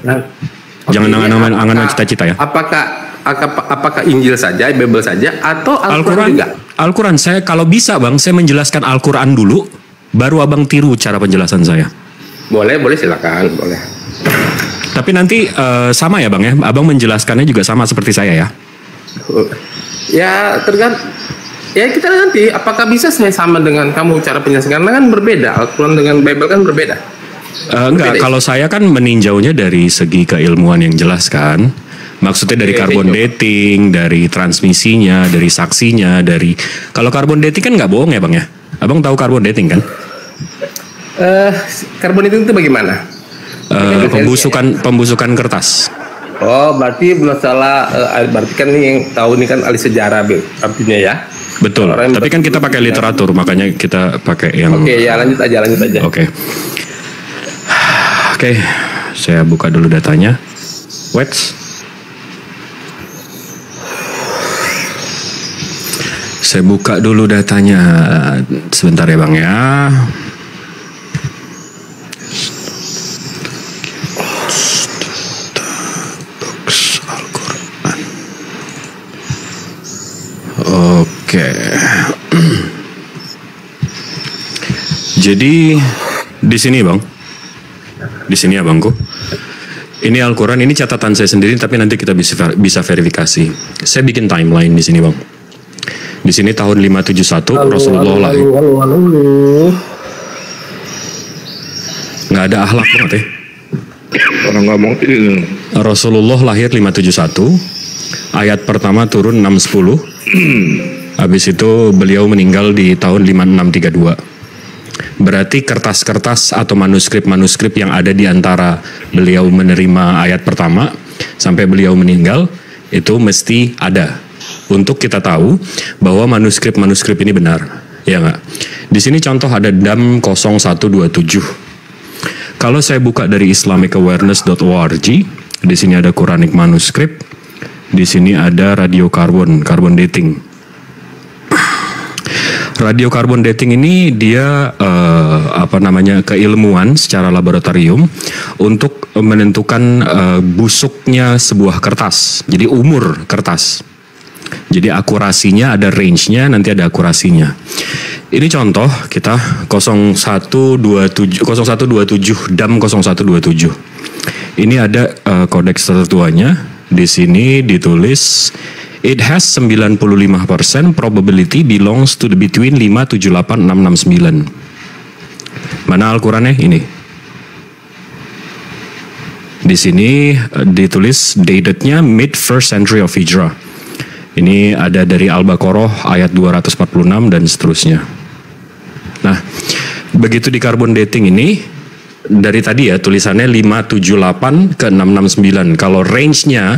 Jangan angan-angan cita-cita ya. Apakah Injil saja, Bible saja, atau Al-Quran juga? Al-Quran, saya kalau bisa Bang, saya menjelaskan Al-Quran dulu, baru abang tiru cara penjelasan saya. Boleh silakan, boleh. Tapi nanti sama ya Bang ya, abang menjelaskannya juga sama seperti saya ya? Ya tergantung. Ya kita nanti apakah bisa saya sama dengan kamu cara penjelasan, karena kan berbeda, Al-Quran dengan Bible kan berbeda. Enggak, kalau saya kan meninjaunya dari segi keilmuan yang jelas kan. Maksudnya dari carbon dating, dari transmisinya, dari saksinya, dari kalau carbon dating kan nggak bohong ya Bang ya. Abang tahu carbon dating kan? Carbon dating itu bagaimana? Pembusukan kertas. Oh, berarti masalah berarti kan ini yang tahu ini kan ahli sejarah artinya ya. Betul. Tapi kan kita pakai literatur, makanya kita pakai yang. Oke, ya lanjut aja. Oke, saya buka dulu datanya. Wait. Saya buka dulu datanya. Sebentar ya Bang ya. Oke. Jadi di sini Bang. Di sini abangku. Ini Al-Quran, ini catatan saya sendiri tapi nanti kita bisa verifikasi. Saya bikin timeline di sini Bang. Di sini tahun 571 Rasulullah lahir. Nggak ada akhlak banget ya. Orang ngomong Rasulullah lahir 571. Ayat pertama turun 610. Habis itu beliau meninggal di tahun 5632. Berarti kertas-kertas atau manuskrip-manuskrip yang ada di antara beliau menerima ayat pertama sampai beliau meninggal itu mesti ada. Untuk kita tahu bahwa manuskrip-manuskrip ini benar. Ya nggak? Di sini contoh ada DAM 0127. Kalau saya buka dari islamicawareness.org, Di sini ada Quranic manuskrip. Di sini ada radiokarbon, carbon dating. Radiokarbon dating ini dia keilmuan secara laboratorium untuk menentukan busuknya sebuah kertas. Jadi umur kertas. Jadi akurasinya ada range-nya, nanti ada akurasinya. Ini contoh kita 0127 DAM 0127. Ini ada kodeks tertuanya. Di sini ditulis it has 95% probability belongs to the between 578669. Mana Al-Qur'annya ini? Di sini ditulis datednya mid first century of Hijrah. Ini ada dari Al-Baqarah ayat 246 dan seterusnya. Nah, begitu di carbon dating ini dari tadi ya tulisannya 578 ke 669. Kalau range-nya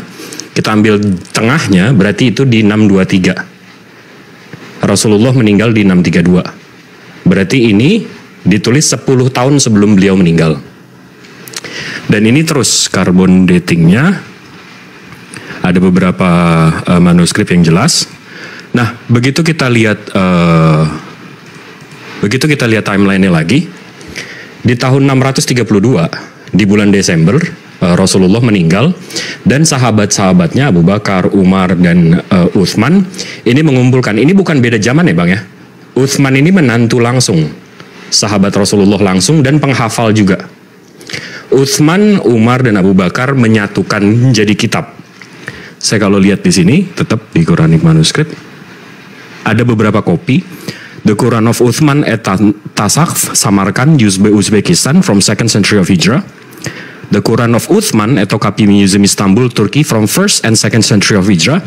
kita ambil tengahnya berarti itu di 623. Rasulullah meninggal di 632. Berarti ini ditulis 10 tahun sebelum beliau meninggal. Dan ini terus carbon datingnya ada beberapa manuskrip yang jelas. Nah, begitu kita lihat timeline-nya lagi, di tahun 632 di bulan Desember Rasulullah meninggal dan sahabat-sahabatnya Abu Bakar, Umar dan Utsman ini mengumpulkan. Ini bukan beda zaman ya Bang ya. Utsman ini menantu langsung sahabat Rasulullah langsung dan penghafal juga. Utsman, Umar dan Abu Bakar menyatukan menjadi kitab. Saya kalau lihat di sini tetap di Quranic manuskrip ada beberapa kopi. The Quran of Uthman at Tasakh, Samarkand, Uzbekistan from 2nd century of Hijrah. The Quran of Uthman at Tokapi Museum Istanbul, Turki from 1st and 2nd century of Hijrah.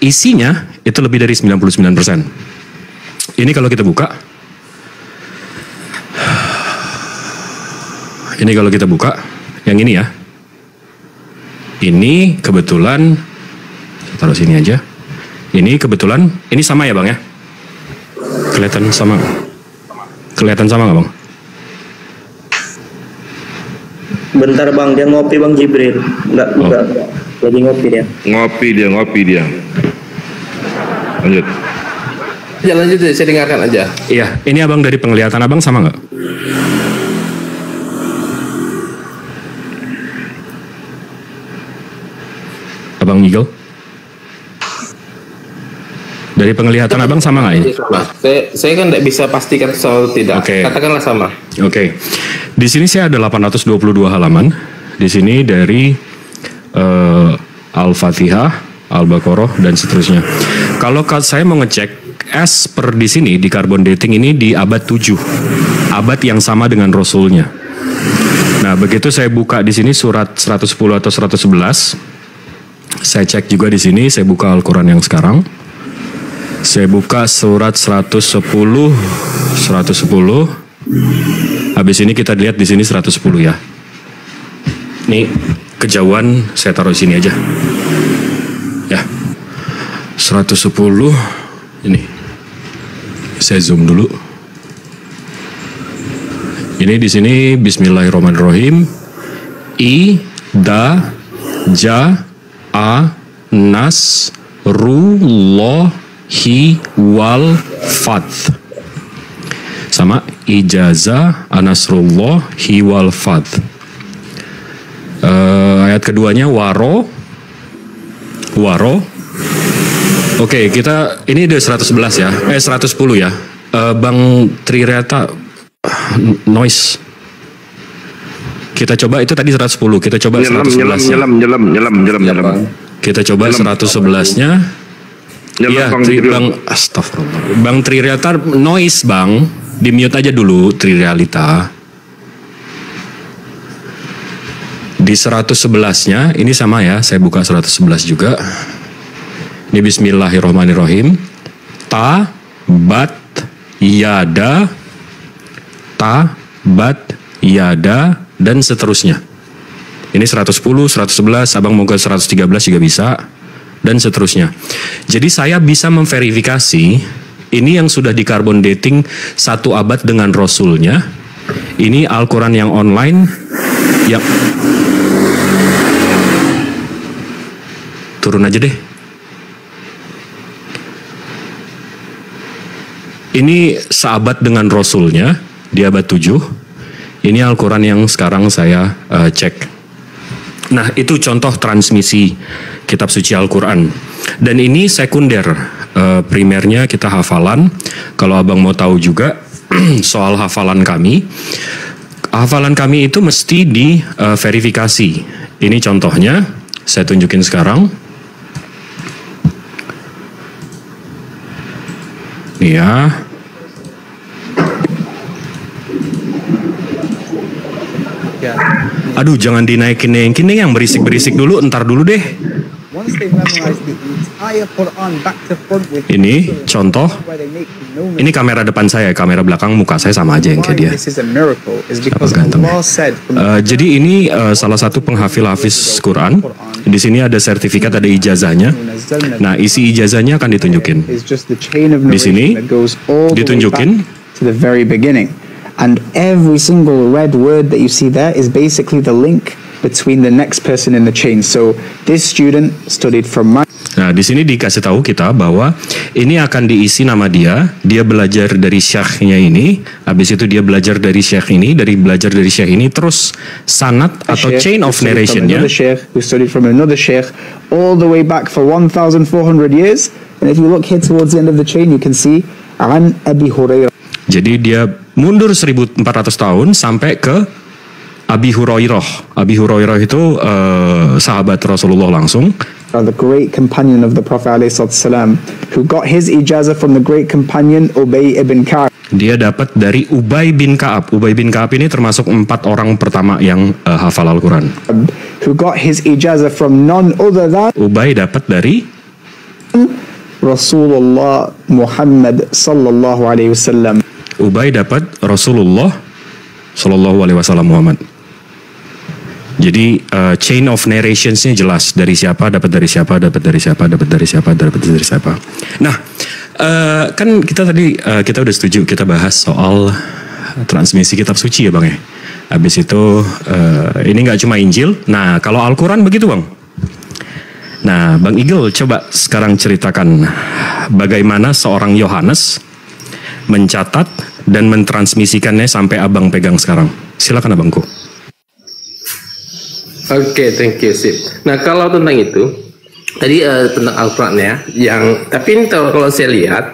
Isinya itu lebih dari 99%. Ini kalau kita buka. Ini kalau kita buka, yang ini ya. Ini kebetulan, taruh sini aja. Ini kebetulan, ini sama ya Bang ya? Kelihatan sama? Kelihatan sama nggak Bang? Bentar Bang, dia ngopi Bang Jibril. Enggak, lagi ngopi dia. Ngopi dia. Lanjut. Ya lanjut deh, saya dengarkan aja. Iya, ini Abang dari penglihatan Abang sama nggak? Abang Eagle? Dari penglihatan Abang sama nggak ini? Saya kan tidak bisa pastikan soal tidak. Katakanlah sama. Oke. Di sini saya ada 822 halaman. Di sini dari Al-Fatihah, Al-Baqarah dan seterusnya. Kalau saya mau ngecek as per di sini di carbon dating ini di abad 7. Abad yang sama dengan Rasulnya. Nah, begitu saya buka di sini surat 110 atau 111. Saya cek juga di sini, saya buka Al-Qur'an yang sekarang. Saya buka surat 110. Habis ini kita lihat di sini 110 ya. Ini kejauhan saya taruh di sini aja. Ya. 110 ini. Saya zoom dulu. Ini di sini bismillahirrahmanirrahim. I da ja a nas ru lo hi wal fath. Sama ijazah anasrullah hi wal fath. Ayat keduanya waro. Oke, kita ini udah 111 ya. 110 ya. Bang Trireta noise. Kita coba itu tadi 110. Kita coba 111. Nyelam. Kita coba 111-nya. Iya, Bang astagfirullah. Bang Trireta noise, Bang. Di-mute aja dulu Trirealita. Di 111-nya ini sama ya, saya buka 111 juga. Ini bismillahirrahmanirrahim. Ta bat yada dan seterusnya. Ini 110, 111, Abang mau ke 113 juga bisa dan seterusnya. Jadi saya bisa memverifikasi ini yang sudah di carbon dating 1 abad dengan Rasulnya. Ini Al-Quran yang online yang turun aja deh. Ini seabad dengan Rasulnya di abad 7. Ini Al-Quran yang sekarang saya cek. Nah, itu contoh transmisi kitab suci Al-Quran. Dan ini sekunder, primernya kita hafalan. Kalau abang mau tahu juga soal hafalan kami itu mesti diverifikasi. Ini contohnya, saya tunjukin sekarang. Ya. Aduh, jangan dinaikin yang berisik-berisik dulu, entar dulu deh. Ini contoh. Ini kamera depan saya, kamera belakang muka saya sama aja yang kayak dia. Jadi ini salah satu penghafil-hafiz Quran. Di sini ada sertifikat, ada ijazahnya. Nah, isi ijazahnya akan ditunjukin. Di sini ditunjukin. And every single red word that you see there is basically the link between the next person in the chain. So this student studied from my... Nah, di sini dikasih tahu kita bahwa ini akan diisi nama dia belajar dari syekhnya ini, habis itu dia belajar dari syekh ini, belajar dari syekh ini, terus sanad atau chain of narration-nya. Who studied from another sheikh all the way back for 1,400 years. And if you look here towards the end of the chain, you can see An Abi Hurairah. Jadi dia mundur 1400 tahun sampai ke Abi Hurairah. Abi Hurairah itu sahabat Rasulullah langsung. The great companion of the Prophet ﷺ, who got his ijazah from the great companion Ubay ibn Ka'ab. Dia dapat dari Ubay bin Ka'ab. Ubay bin Ka'ab ini termasuk 4 orang pertama yang hafal Al-Quran. Who got his ijazah from none other than Ubay dapat dari Rasulullah Muhammad sallallahu alaihi wasallam. Ubay dapat Rasulullah sallallahu alaihi wasallam Muhammad. Jadi chain of narrationsnya jelas, dari siapa dapat dari siapa, dapat dari siapa, dapat dari siapa, dapat dari siapa. Nah, kan kita tadi kita udah setuju, kita bahas soal transmisi kitab suci ya bang ya. Habis itu ini nggak cuma Injil. Nah, kalau Al-Quran begitu bang. Nah, Bang Igel coba sekarang ceritakan bagaimana seorang Yohanes mencatat dan mentransmisikannya sampai abang pegang sekarang. Silakan abangku. Oke, thank you sip. Nah, kalau tentang itu tadi tentang Al-Quran ya, tapi ini kalau saya lihat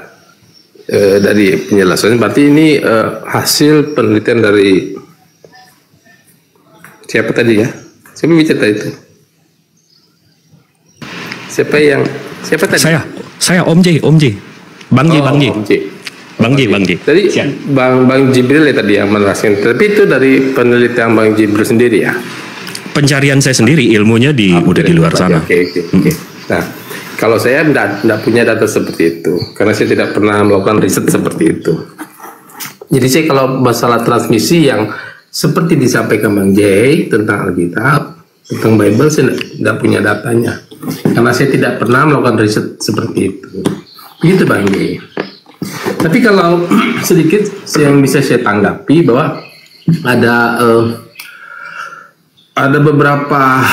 dari penjelasannya, berarti ini hasil penelitian dari siapa tadi ya? Siapa bicara itu? Siapa tadi? Saya Om J. Bang J. Bang J. Tadi Bang Jibril ya tadi yang meneraskan. Tapi itu dari penelitian Bang Jibril sendiri ya? Pencarian saya sendiri, ilmunya udah di luar sana. Oke. Nah, kalau saya tidak punya data seperti itu, karena saya tidak pernah melakukan riset seperti itu. Jadi saya kalau masalah transmisi yang seperti disampaikan Bang J tentang Alkitab, tentang Bible, saya tidak punya datanya. Karena saya tidak pernah melakukan riset seperti itu. Begitu Bang J. Tapi kalau sedikit yang bisa saya tanggapi bahwa ada beberapa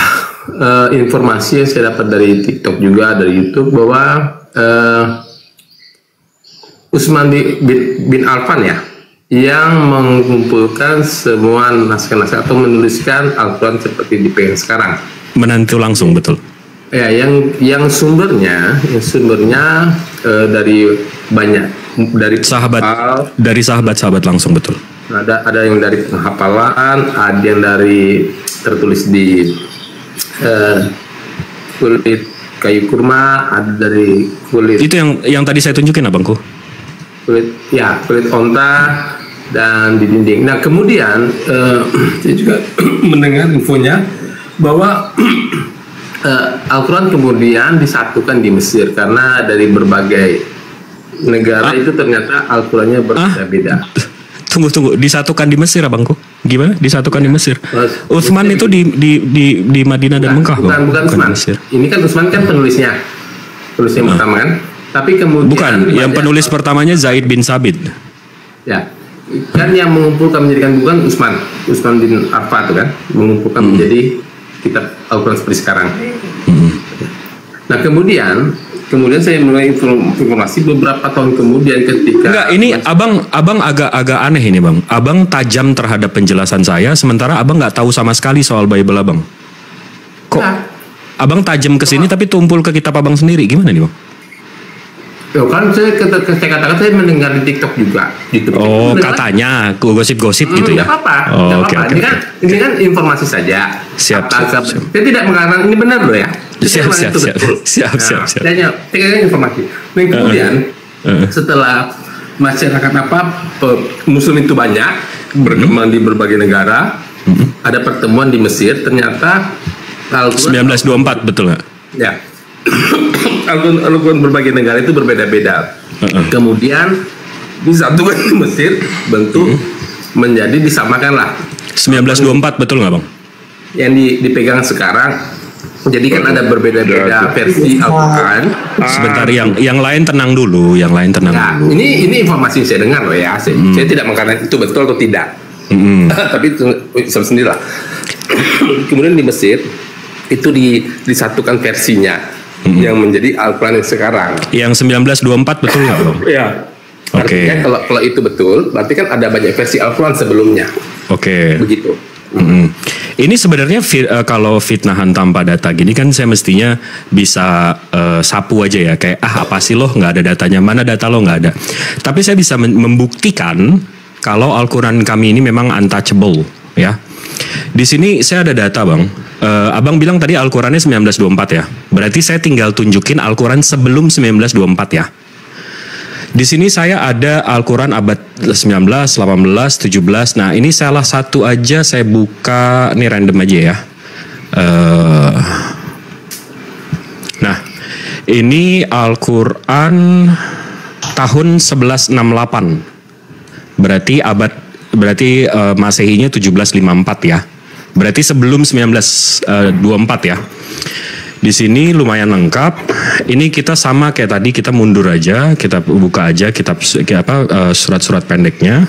informasi yang saya dapat dari TikTok juga, dari YouTube, bahwa Utsman bin Affan ya, yang mengumpulkan semua naskah-naskah atau menuliskan Al-Quran seperti dipegang sekarang. Menantu langsung, betul. Ya, yang sumbernya dari banyak, dari sahabat langsung, betul. Ada yang dari penghafalan, ada yang dari tertulis di kulit kayu kurma, ada dari kulit. Itu yang tadi saya tunjukin abangku. Kulit onta dan di dinding. Nah, kemudian saya juga mendengar infonya bahwa Al-Quran kemudian disatukan di Mesir karena dari berbagai negara itu ternyata Al-Qurannya berbeda-beda. Tunggu, disatukan di Mesir abangku? Gimana? Disatukan di Mesir? Utsman itu di Madinah dan Mekah, bukan Utsman. Ini kan Utsman kan penulisnya pertama kan. Tapi kemudian bukan, yang penulis pertamanya Zaid bin Sabit. Ya, kan yang mengumpulkan menjadikan bukan Utsman bin Affan itu kan mengumpulkan menjadi kitab Al-Quran seperti sekarang. Nah kemudian saya mulai informasi beberapa tahun kemudian ketika. Enggak, ini abang agak aneh ini bang. Abang tajam terhadap penjelasan saya, sementara abang nggak tahu sama sekali soal Bible abang. Kok abang tajam ke sini tapi tumpul ke kitab abang sendiri, gimana nih bang? Loh kan saya katakan saya mendengar di TikTok juga. Oh katanya gosip-gosip gitu ya? Tidak apa-apa. Oh, okay. Ini kan informasi saja. Siap. Saya tidak mengatakan ini benar loh ya. Siap. Saya informasi. Dan kemudian setelah masyarakat Muslim itu banyak berkembang di berbagai negara, ada pertemuan di Mesir. Ternyata 1924 betul nggak? Ya. Al-Quran berbagai negara itu berbeda-beda. Kemudian disatukan di Mesir, bentuk menjadi disamakanlah. 1924 betul nggak bang? Yang dipegang sekarang. Jadi kan ada berbeda-beda versi Al-Quran. Sebentar, yang lain tenang dulu, dulu. Ini informasi yang saya dengar loh ya. Saya tidak mengatakan itu betul atau tidak. Tapi itu sendirilah. Kemudian di Mesir itu disatukan versinya. Yang menjadi Al-Quran yang sekarang. Yang 1924 betul nggak bang? Iya. Oke. Kalau itu betul, berarti kan ada banyak versi Al-Quran sebelumnya. Oke. Begitu. Ini sebenarnya kalau fitnahan tanpa data gini kan saya mestinya bisa sapu aja ya, kayak apa sih lo nggak ada datanya, mana data lo nggak ada. Tapi saya bisa membuktikan kalau Al-Quran kami ini memang untouchable ya. Di sini saya ada data bang. Abang bilang tadi Al-Qurannya 1924 ya. Berarti saya tinggal tunjukin Al-Quran sebelum 1924 ya. Di sini saya ada Al-Quran abad 19, 18, 17. Nah ini salah satu aja saya buka, ini random aja ya. Nah ini Al-Quran tahun 1168. Berarti Masehinya 1754 ya. Berarti sebelum 1924 ya. Di sini lumayan lengkap. Ini kita sama kayak tadi, kita mundur aja, kita buka aja surat-surat pendeknya.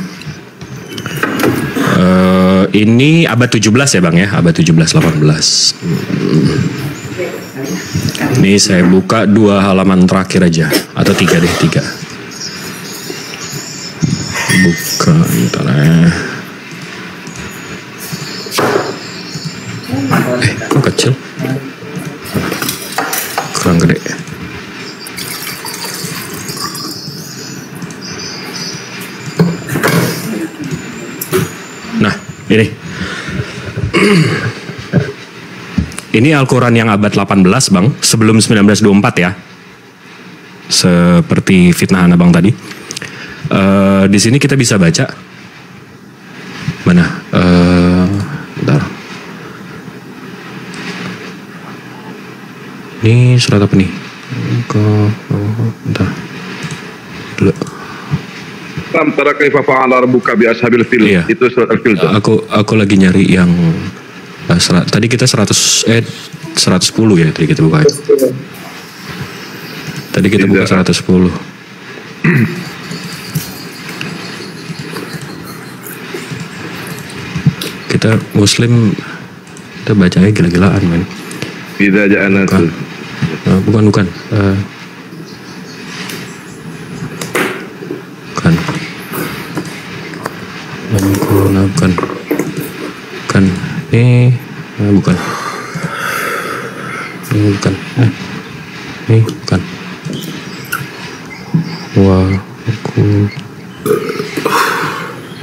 Ini abad 17 ya Bang ya, abad 17-18. Ini saya buka 2 halaman terakhir aja, atau 3 deh, 3. Buka ntar ya. Kok kecil? Kurang gede. Nah, ini. Ini Al-Quran yang abad 18, Bang, sebelum 1924 ya. Seperti fitnahan Abang tadi. Di sini kita bisa baca. Mana? Bentar. Ini surat apa nih? Bentar. Dulu. Antara kaifa fa'ala rabbuka bi ashabil fil. Iya. Itu surat Al-Fil. Aku lagi nyari yang tadi kita 110 ya tadi kita buka. Tadi kita buka 110. Kita Muslim, kita bacanya gila-gilaan man. Idza ja'ana bukan. Bukan. Bukan. Ini bukan. Ini bukan. Ini bukan. Wah, aku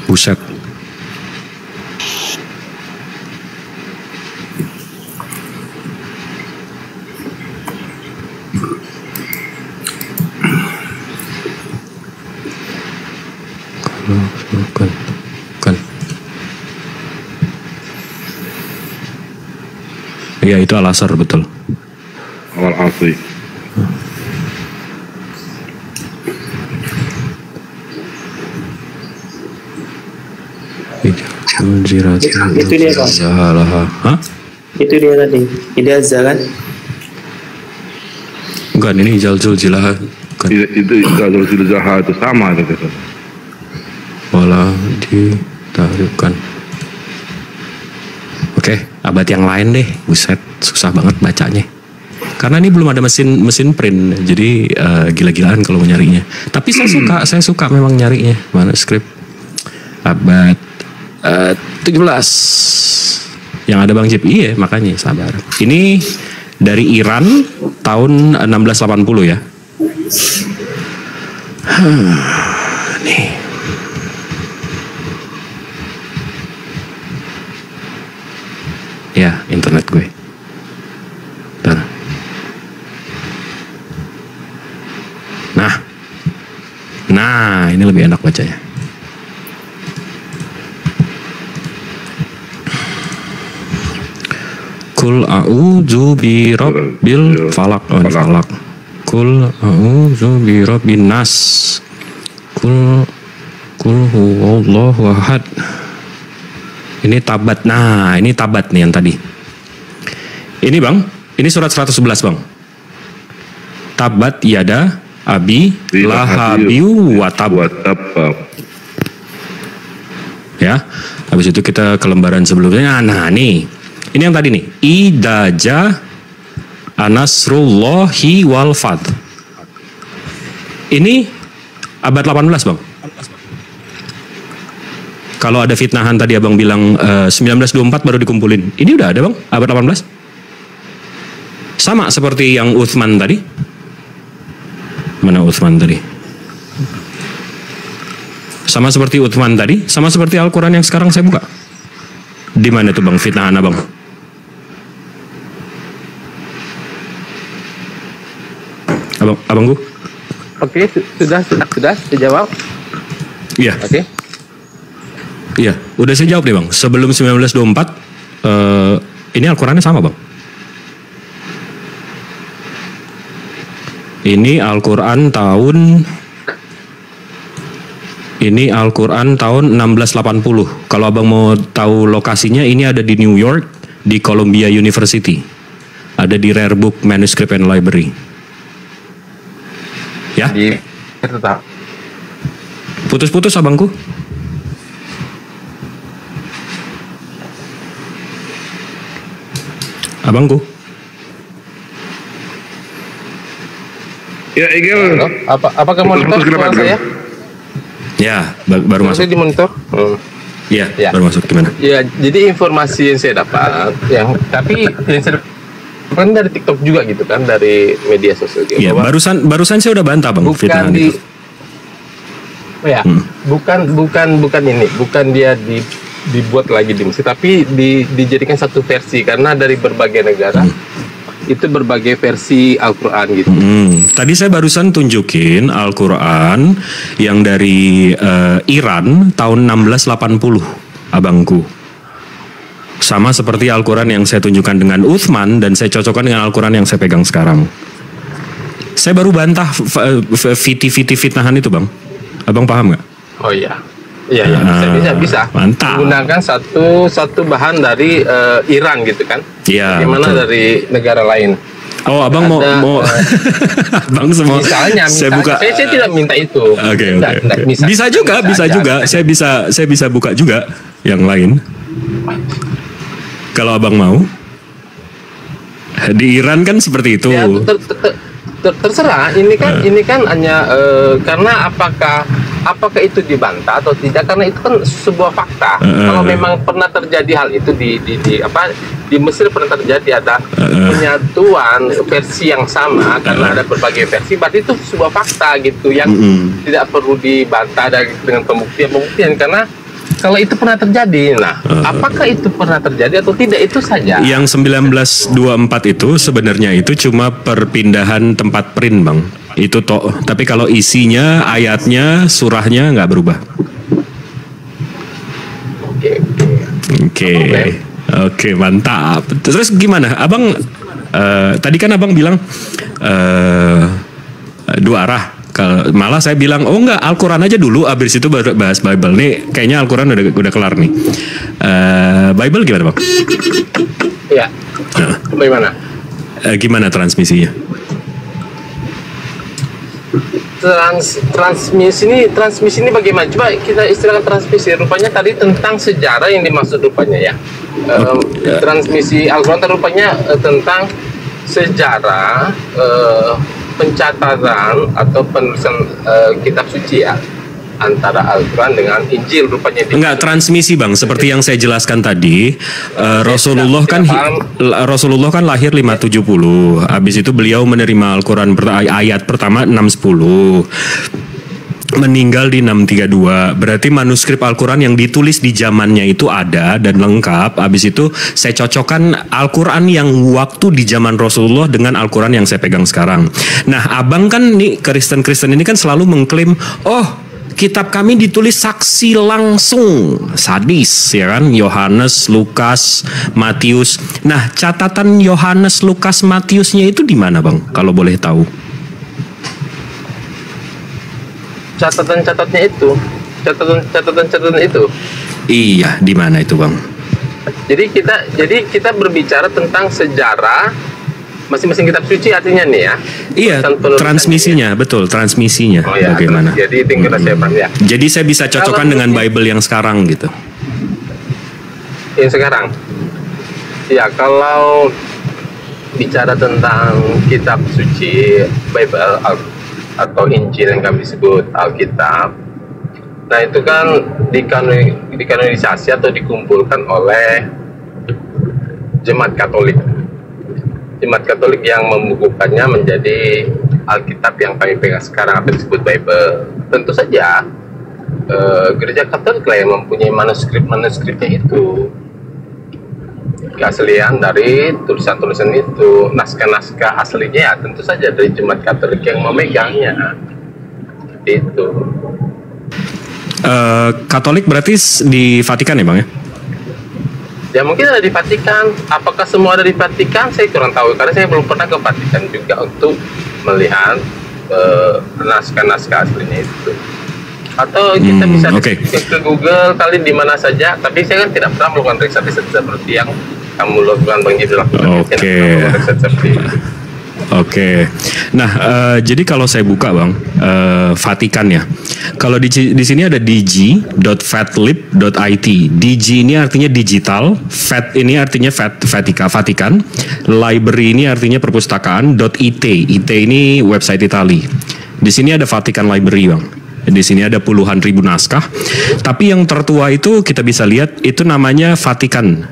buset. Bukan. Iya itu Al-Asr betul. Al-Asr. Itu dia Pak. Hah? Itu dia tadi. Ini azza kan? Bukan, ini Jalzul Zilah. Itu Jalzul Zilah itu sama gitu. Wala ditarikkan. Oke, abad yang lain deh. Buset, susah banget bacanya. Karena ini belum ada mesin print, jadi gila-gilaan kalau mau nyarinya. Tapi saya suka memang nyarinya manuskrip abad 17 yang ada Bang Jip. Iya, makanya sabar. Ini dari Iran tahun 1680 ya. Nih. Ya, internet gue. Bentar. Nah, ini lebih enak bacanya. Kul a'udzu birabbil falaq. Kul a'udzu birabbin nas. Kul huwallahu ahad. Ini tabat. Nah, ini tabat nih yang tadi. Ini Bang, ini surat 111 Bang. Tabat yada abi lahabiu watab. Ya, habis itu kita ke lembaran sebelumnya. Nah, nih. Ini yang tadi nih. Idaja anasrullahi wal fath. Ini abad 18 Bang. Kalau ada fitnahan tadi Abang bilang 1924 baru dikumpulin. Ini udah ada Bang, abad 18. Sama seperti yang Utsman tadi. Mana Utsman tadi? Sama seperti Utsman tadi, sama seperti Al-Quran yang sekarang saya buka. Di mana tuh Bang fitnahan Abang? Abangku? Oke, sudah dijawab. Iya. Oke. Iya, udah saya jawab deh Bang. Sebelum 1924 ini Al-Qurannya sama Bang. Ini Al-Quran tahun 1680. Kalau Abang mau tahu lokasinya, ini ada di New York, di Columbia University. Ada di Rare Book Manuscript and Library. Ya? Tetap. Putus-putus Abangku. Abangku. Ya, Igel. Apakah monitor suara saya? Ya, baru masuk. Saya di monitor. Ya, baru masuk. Gimana? Ya, jadi informasi yang saya dapat, tapi yang saya dapatkan dari TikTok juga gitu kan, dari media sosial. Iya, barusan saya udah bantah Bang. Bukan di, bukan ini, bukan dia dibuat lagi di Mesir, tapi dijadikan satu versi karena dari berbagai negara. Itu berbagai versi Al-Quran gitu. Tadi saya barusan tunjukin Al-Quran yang dari Iran tahun 1680, Abangku. Sama seperti Al-Quran yang saya tunjukkan dengan Utsman dan saya cocokkan dengan Al-Quran yang saya pegang sekarang. Saya baru bantah fitnahan itu Bang. Abang paham nggak? Oh iya. Iya, bisa. Mantap. Menggunakan satu bahan dari Iran gitu kan? Iya. Gimana dari negara lain? Oh, Abang mau Abang semua. Misalnya, saya buka. Saya tidak minta itu. Oke. Bisa juga. Saya bisa buka juga yang lain. Kalau Abang mau. Di Iran kan seperti itu. Ya, terserah. Ini kan hanya karena apakah itu dibantah atau tidak, karena itu kan sebuah fakta. Kalau memang pernah terjadi hal itu di Mesir, pernah terjadi ada penyatuan versi yang sama karena ada berbagai versi, berarti itu sebuah fakta gitu yang tidak perlu dibantah dengan pembuktian karena kalau itu pernah terjadi. Nah, apakah itu pernah terjadi atau tidak, itu saja. Yang 1924 itu sebenarnya itu cuma perpindahan tempat print Bang. Itu toh, tapi kalau isinya, ayatnya, surahnya nggak berubah. Oke, mantap. Terus gimana, Abang? Tadi kan Abang bilang dua arah. Malah saya bilang, oh enggak, Al-Quran aja dulu, abis itu baru bahas Bible. Nih, kayaknya Al-Quran udah kelar nih. Bible gimana Bang? Iya. Bagaimana? Gimana transmisinya? Transmisi ini bagaimana? Coba kita istilahkan transmisi. Rupanya tadi tentang sejarah yang dimaksud rupanya ya. Transmisi Al-Quran rupanya tentang sejarah pencatatan atau penulisan kitab suci ya antara Al-Quran dengan Injil rupanya. Enggak, transmisi Bang, seperti yang saya jelaskan tadi. Rasulullah kan lahir 570. Habis itu beliau menerima Al-Quran ayat pertama 610. Meninggal di 632. Berarti manuskrip Al-Quran yang ditulis di zamannya itu ada dan lengkap. Habis itu saya cocokkan Al-Quran yang waktu di zaman Rasulullah dengan Al-Quran yang saya pegang sekarang. Nah, abang kan nih Kristen-Kristen ini kan selalu mengklaim, kitab kami ditulis saksi langsung, sadis ya kan, Yohanes, Lukas, Matius. Nah, catatan Yohanes, Lukas, Matiusnya itu di mana Bang? Kalau boleh tahu. Catatan-catatnya itu, catatan itu. Iya, di mana itu Bang? Jadi kita berbicara tentang sejarah masing-masing kitab suci artinya nih ya. Iya, transmisinya, betul, transmisinya bagaimana? Jadi tinggal saya ya. Jadi saya bisa cocokkan dengan Bible yang sekarang gitu. Yang sekarang. Ya, kalau bicara tentang kitab suci Bible atau Injil yang kami sebut Alkitab. Nah, itu kan dikanonisasi atau dikumpulkan oleh Jemaat Katolik. Jemaat Katolik yang membukukannya menjadi Alkitab yang kami pegang sekarang atau disebut Bible. Tentu saja Gereja Katolik lah yang mempunyai manuskripnya itu, keaslian dari tulisan-tulisan itu, naskah-naskah aslinya ya tentu saja dari Jemaat Katolik yang memegangnya. Itu. Katolik berarti di Vatikan ya Bang ya? Ya mungkin ada di Vatikan. Apakah semua ada di Vatikan? Saya kurang tahu karena saya belum pernah ke Vatikan juga untuk melihat naskah-naskah aslinya itu. Atau kita bisa ke Google kali di mana saja. Tapi saya kan tidak pernah melakukan riset seperti yang kamu lakukan Bang Jibril lakukan. Oke. Nah, jadi kalau saya buka Bang, Vatikan ya. Kalau di sini ada dg.vatlib.it. DG ini artinya digital, Vat ini artinya Vatikan, library ini artinya perpustakaan, .it. IT ini website Itali. Di sini ada Vatikan Library Bang. Di sini ada puluhan ribu naskah. Tapi yang tertua itu kita bisa lihat itu namanya Vatikanus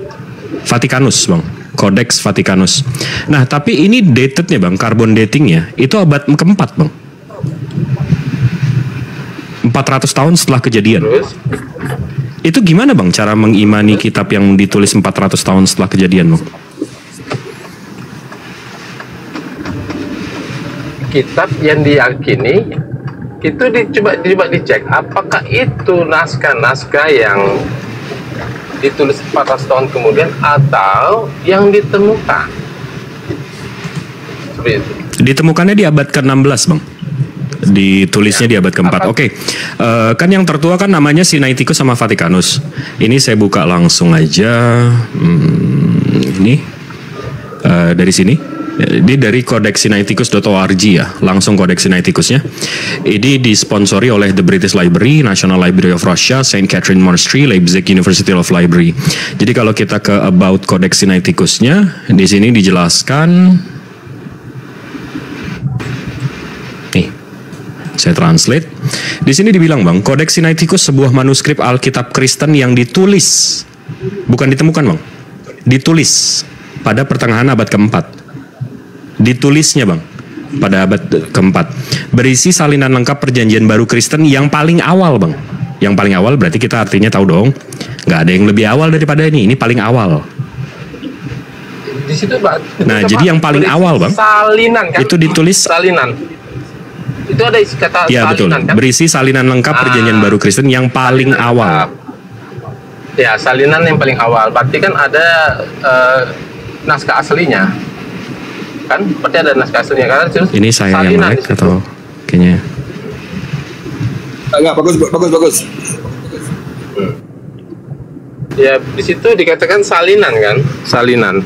Bang. Codex Vaticanus. Nah, tapi ini datednya Bang, carbon datingnya itu abad keempat Bang. 400 tahun setelah kejadian. Itu gimana Bang cara mengimani kitab yang ditulis 400 tahun setelah kejadian Bang? Kitab yang diyakini itu coba dicek apakah itu naskah-naskah yang ditulis 400 tahun kemudian atau yang ditemukan. Seperti itu. Ditemukannya di abad ke-16 Bang. Ditulisnya di abad ke-4. Oke. Kan yang tertua kan namanya Sinaiticus sama Vaticanus. Ini saya buka langsung aja. Ini dari sini. Ini dari codexsinaiticus.org ya, langsung Codex Sinaiticusnya. Ini disponsori oleh The British Library, National Library of Russia, St. Catherine Monastery, Leipzig University of Library. Jadi kalau kita ke about Codex Sinaiticusnya, di sini dijelaskan. Nih, saya translate. Di sini dibilang Bang, Codex Sinaiticus sebuah manuskrip Alkitab Kristen yang ditulis, bukan ditemukan Bang, ditulis pada pertengahan abad ke-4. Ditulisnya Bang pada abad ke-4, berisi salinan lengkap perjanjian baru Kristen yang paling awal Bang. Yang paling awal berarti kita artinya tahu dong, nggak ada yang lebih awal daripada ini paling awal. Di situ Pak. Nah jadi yang paling awal Bang, salinan kan? Itu ditulis salinan. Itu ada isi kata ya, salinan betul. Kan? Berisi salinan lengkap perjanjian baru Kristen yang paling awal. Ya salinan yang paling awal. Berarti kan ada naskah aslinya. Kan berarti ada naskah aslinya kan? Ini saya yang melek atau kayaknya? Enggak, bagus. Ya di situ dikatakan salinan kan? Salinan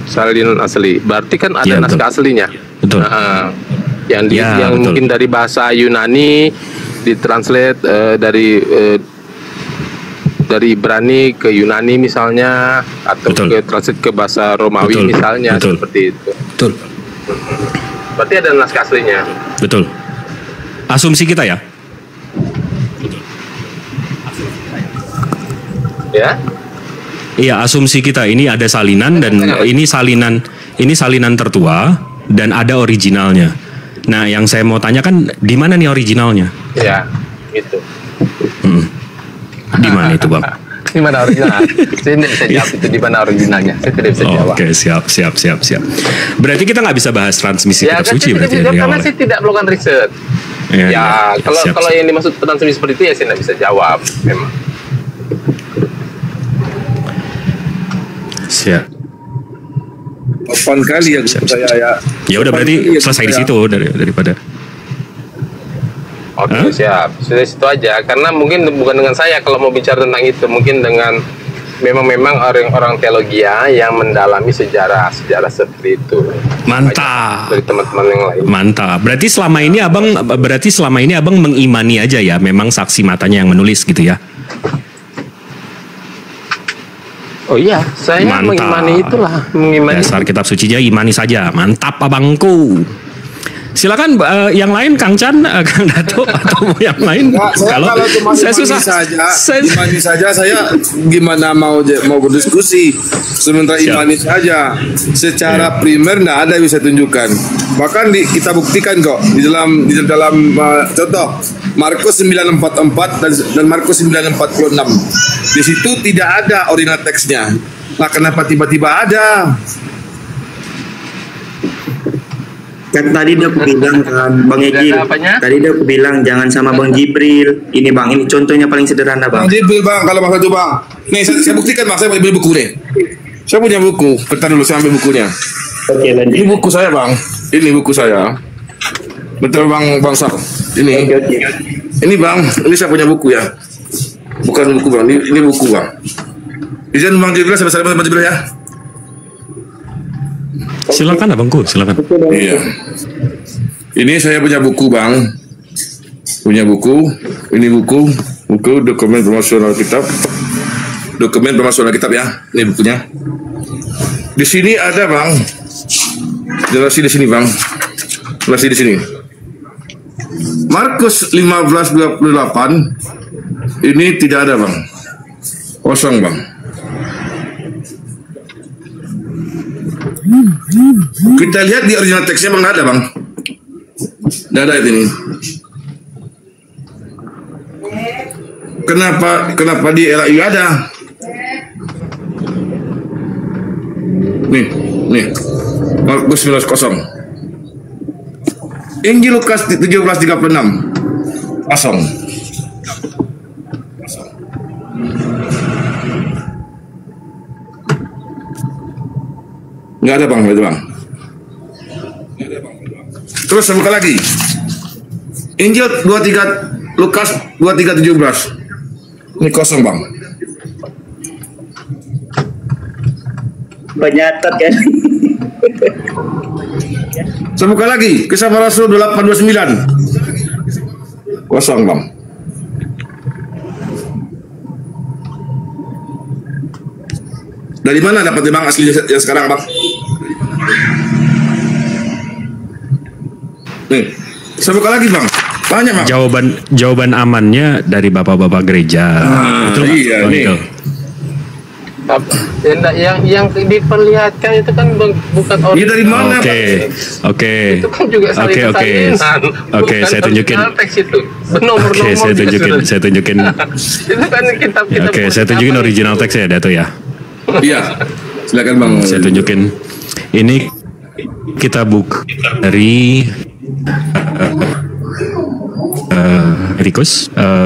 asli. Berarti kan ada naskah aslinya. Betul. Yang betul. Mungkin dari bahasa Yunani ditranslate dari Ibrani ke Yunani misalnya, atau translate ke bahasa Romawi misalnya, seperti itu. Betul. Berarti ada naskah aslinya. Betul. Asumsi kita ya. Ya? Iya, asumsi kita ini ada salinan dan ini salinan tertua dan ada originalnya. Nah, yang saya mau tanya kan di mana nih originalnya? Iya, gitu. Di mana itu, Bang? Di mana original? Saya tidak bisa jawab itu di mana originalnya. Saya tidak bisa jawab. Oke, siap. Berarti kita nggak bisa bahas transmisi kitab suci berarti ya? Karena saya tidak melakukan riset. Ya, kalau yang dimaksud transmisi seperti itu ya saya tidak bisa jawab, memang. Siap. 8 kali yang saya ya. Ya udah berarti selesai di situ daripada. Oke, siap. Sudah situ aja. Karena mungkin bukan dengan saya kalau mau bicara tentang itu, mungkin dengan memang orang-orang teologi yang mendalami sejarah seperti itu. Mantap. Dari teman-teman yang lain. Mantap. Berarti selama ini abang mengimani aja ya, memang saksi matanya yang menulis gitu ya. Oh iya, saya mengimani itulah, mengimani. Dasar kitab suci aja imani saja. Mantap abangku. Silakan yang lain, Kang Chan, Kang Dato, atau yang lain. Kalau cuma saya susah imani saja, saya gimana mau berdiskusi. Sementara imani saja, secara primer nggak ada yang bisa tunjukkan. Bahkan kita buktikan kok di dalam contoh Markus 9:44 dan Markus 9:46. Di situ tidak ada original teksnya. Nah, kenapa tiba-tiba ada? Kan tadi dia bilang kan Bang Egi, tadi dia bilang jangan sama Bang Jibril. Ini Bang, ini contohnya paling sederhana Bang. Bang Jibril Bang, kalau maksud itu Bang. Nih saya buktikan Bang, saya beli buku nih. Saya punya buku. Bentar dulu saya ambil bukunya. Oke, lanjut. Ini buku saya Bang. Ini buku saya. Betul Bang Sar. Ini. Oke. Ini Bang, ini saya punya buku ya. Bukan buku Bang, ini buku Bang. Izin Bang Jibril, saya Bang Jibril ya. Silakan abangku, silakan. Iya. Ini saya punya buku Bang. Punya buku. Ini buku dokumen promosional kitab. Dokumen promosional kitab ya. Ini bukunya. Di sini ada Bang. Jelasnya di sini Bang. Jelasnya di sini. Markus 15:28 ini tidak ada Bang. Kosong Bang. Kita lihat di original teksnya Bang, nggak ada Bang. Nggak ada ini. Kenapa di LAI ada? Nih. Markus 19:0. Injil Lukas 17:36. Kosong. Nggak ada Bang, itu Bang. Terus saya buka lagi. Injil 23 Lukas 23:17. Ini kosong Bang. Penyatat kan. Saya buka lagi. Kisah Para Rasul 28:29. Kosong Bang. Dari mana dapat Bang aslinya yang sekarang Bang? Nih, saya buka lagi Bang. Banyak Bang. Jawaban amannya dari bapak-bapak gereja. Betul, iya nih. Yang diperlihatkan itu kan bukan original. Ini dari mana? Oke. Itu kan juga Oke, saya tunjukin. Oke, saya tunjukin. Itu kan kitab-kitab. Oke, saya tunjukin original teksnya Dato ya. Iya. Silakan Bang. Saya tunjukin. Ini kita buka dari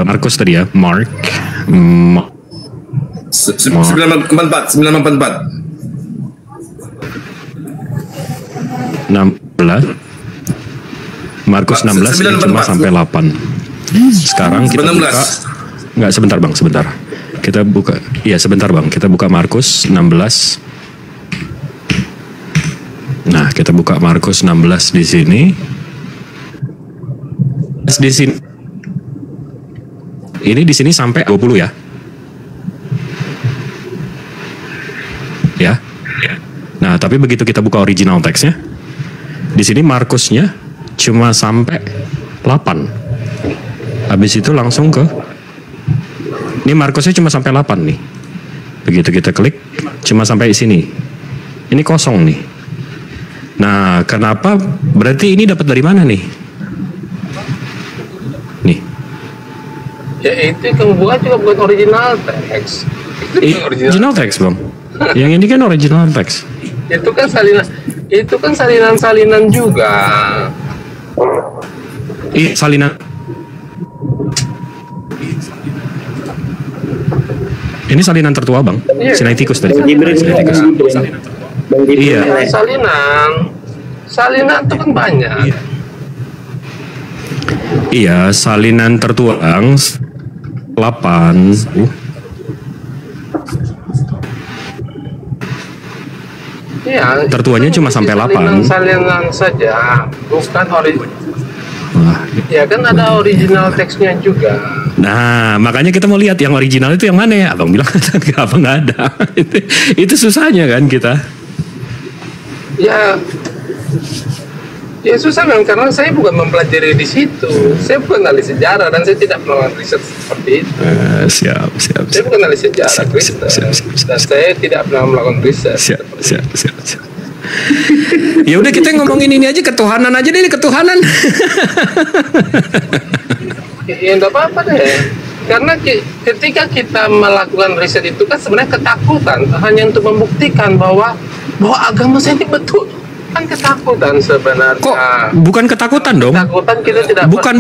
Markus tadi ya, Mark 944 16 Markus 16 ini cuma sampai 8. Sekarang kita buka. Enggak, sebentar Bang, sebentar. Kita buka. Iya, sebentar Bang. Kita buka Markus 16. Nah, kita buka Markus 16 di sini. Di sini. Ini di sini sampai 20 ya. Ya. Nah, tapi begitu kita buka original teksnya, Di sini Markusnya cuma sampai 8. Habis itu langsung ke, ini Markusnya cuma sampai 8 nih. Begitu kita klik, cuma sampai sini. Ini kosong nih. Nah, kenapa? Berarti ini dapat dari mana nih? Nih. Ya itu yang bukan juga bukan original text. Original text, Bang. Yang ini kan original text. Itu kan salinan juga. Salinan. Ini salinan tertua, Bang. Sinaiticus tadi. Sinaiticus. Iya. Salinan itu kan banyak. Iya, salinan tertua, Bang. 8. Iya. Tertuanya cuma sampai 8. Salinan saja, bukan original. Ya kan ada original teksnya juga. Nah, makanya kita mau lihat yang original itu yang mana ya. Abang bilang apa nggak ada. Itu susahnya kan kita. Ya susah memang karena saya bukan mempelajari di situ. Saya bukan ahli sejarah dan saya tidak melakukan riset seperti itu. Siap. Saya bukan ahli sejarah Kristen. Dan saya tidak pernah melakukan riset. Siap. Ya udah kita ngomongin ini aja, ketuhanan aja deh, ketuhanan. Ya enggak apa-apa deh. Karena ketika kita melakukan riset itu kan sebenarnya ketakutan hanya untuk membuktikan bahwa agama saya ini betul. Kan ketakutan sebenarnya. Kok bukan ketakutan dong? Ketakutan kita tidak. Bukan.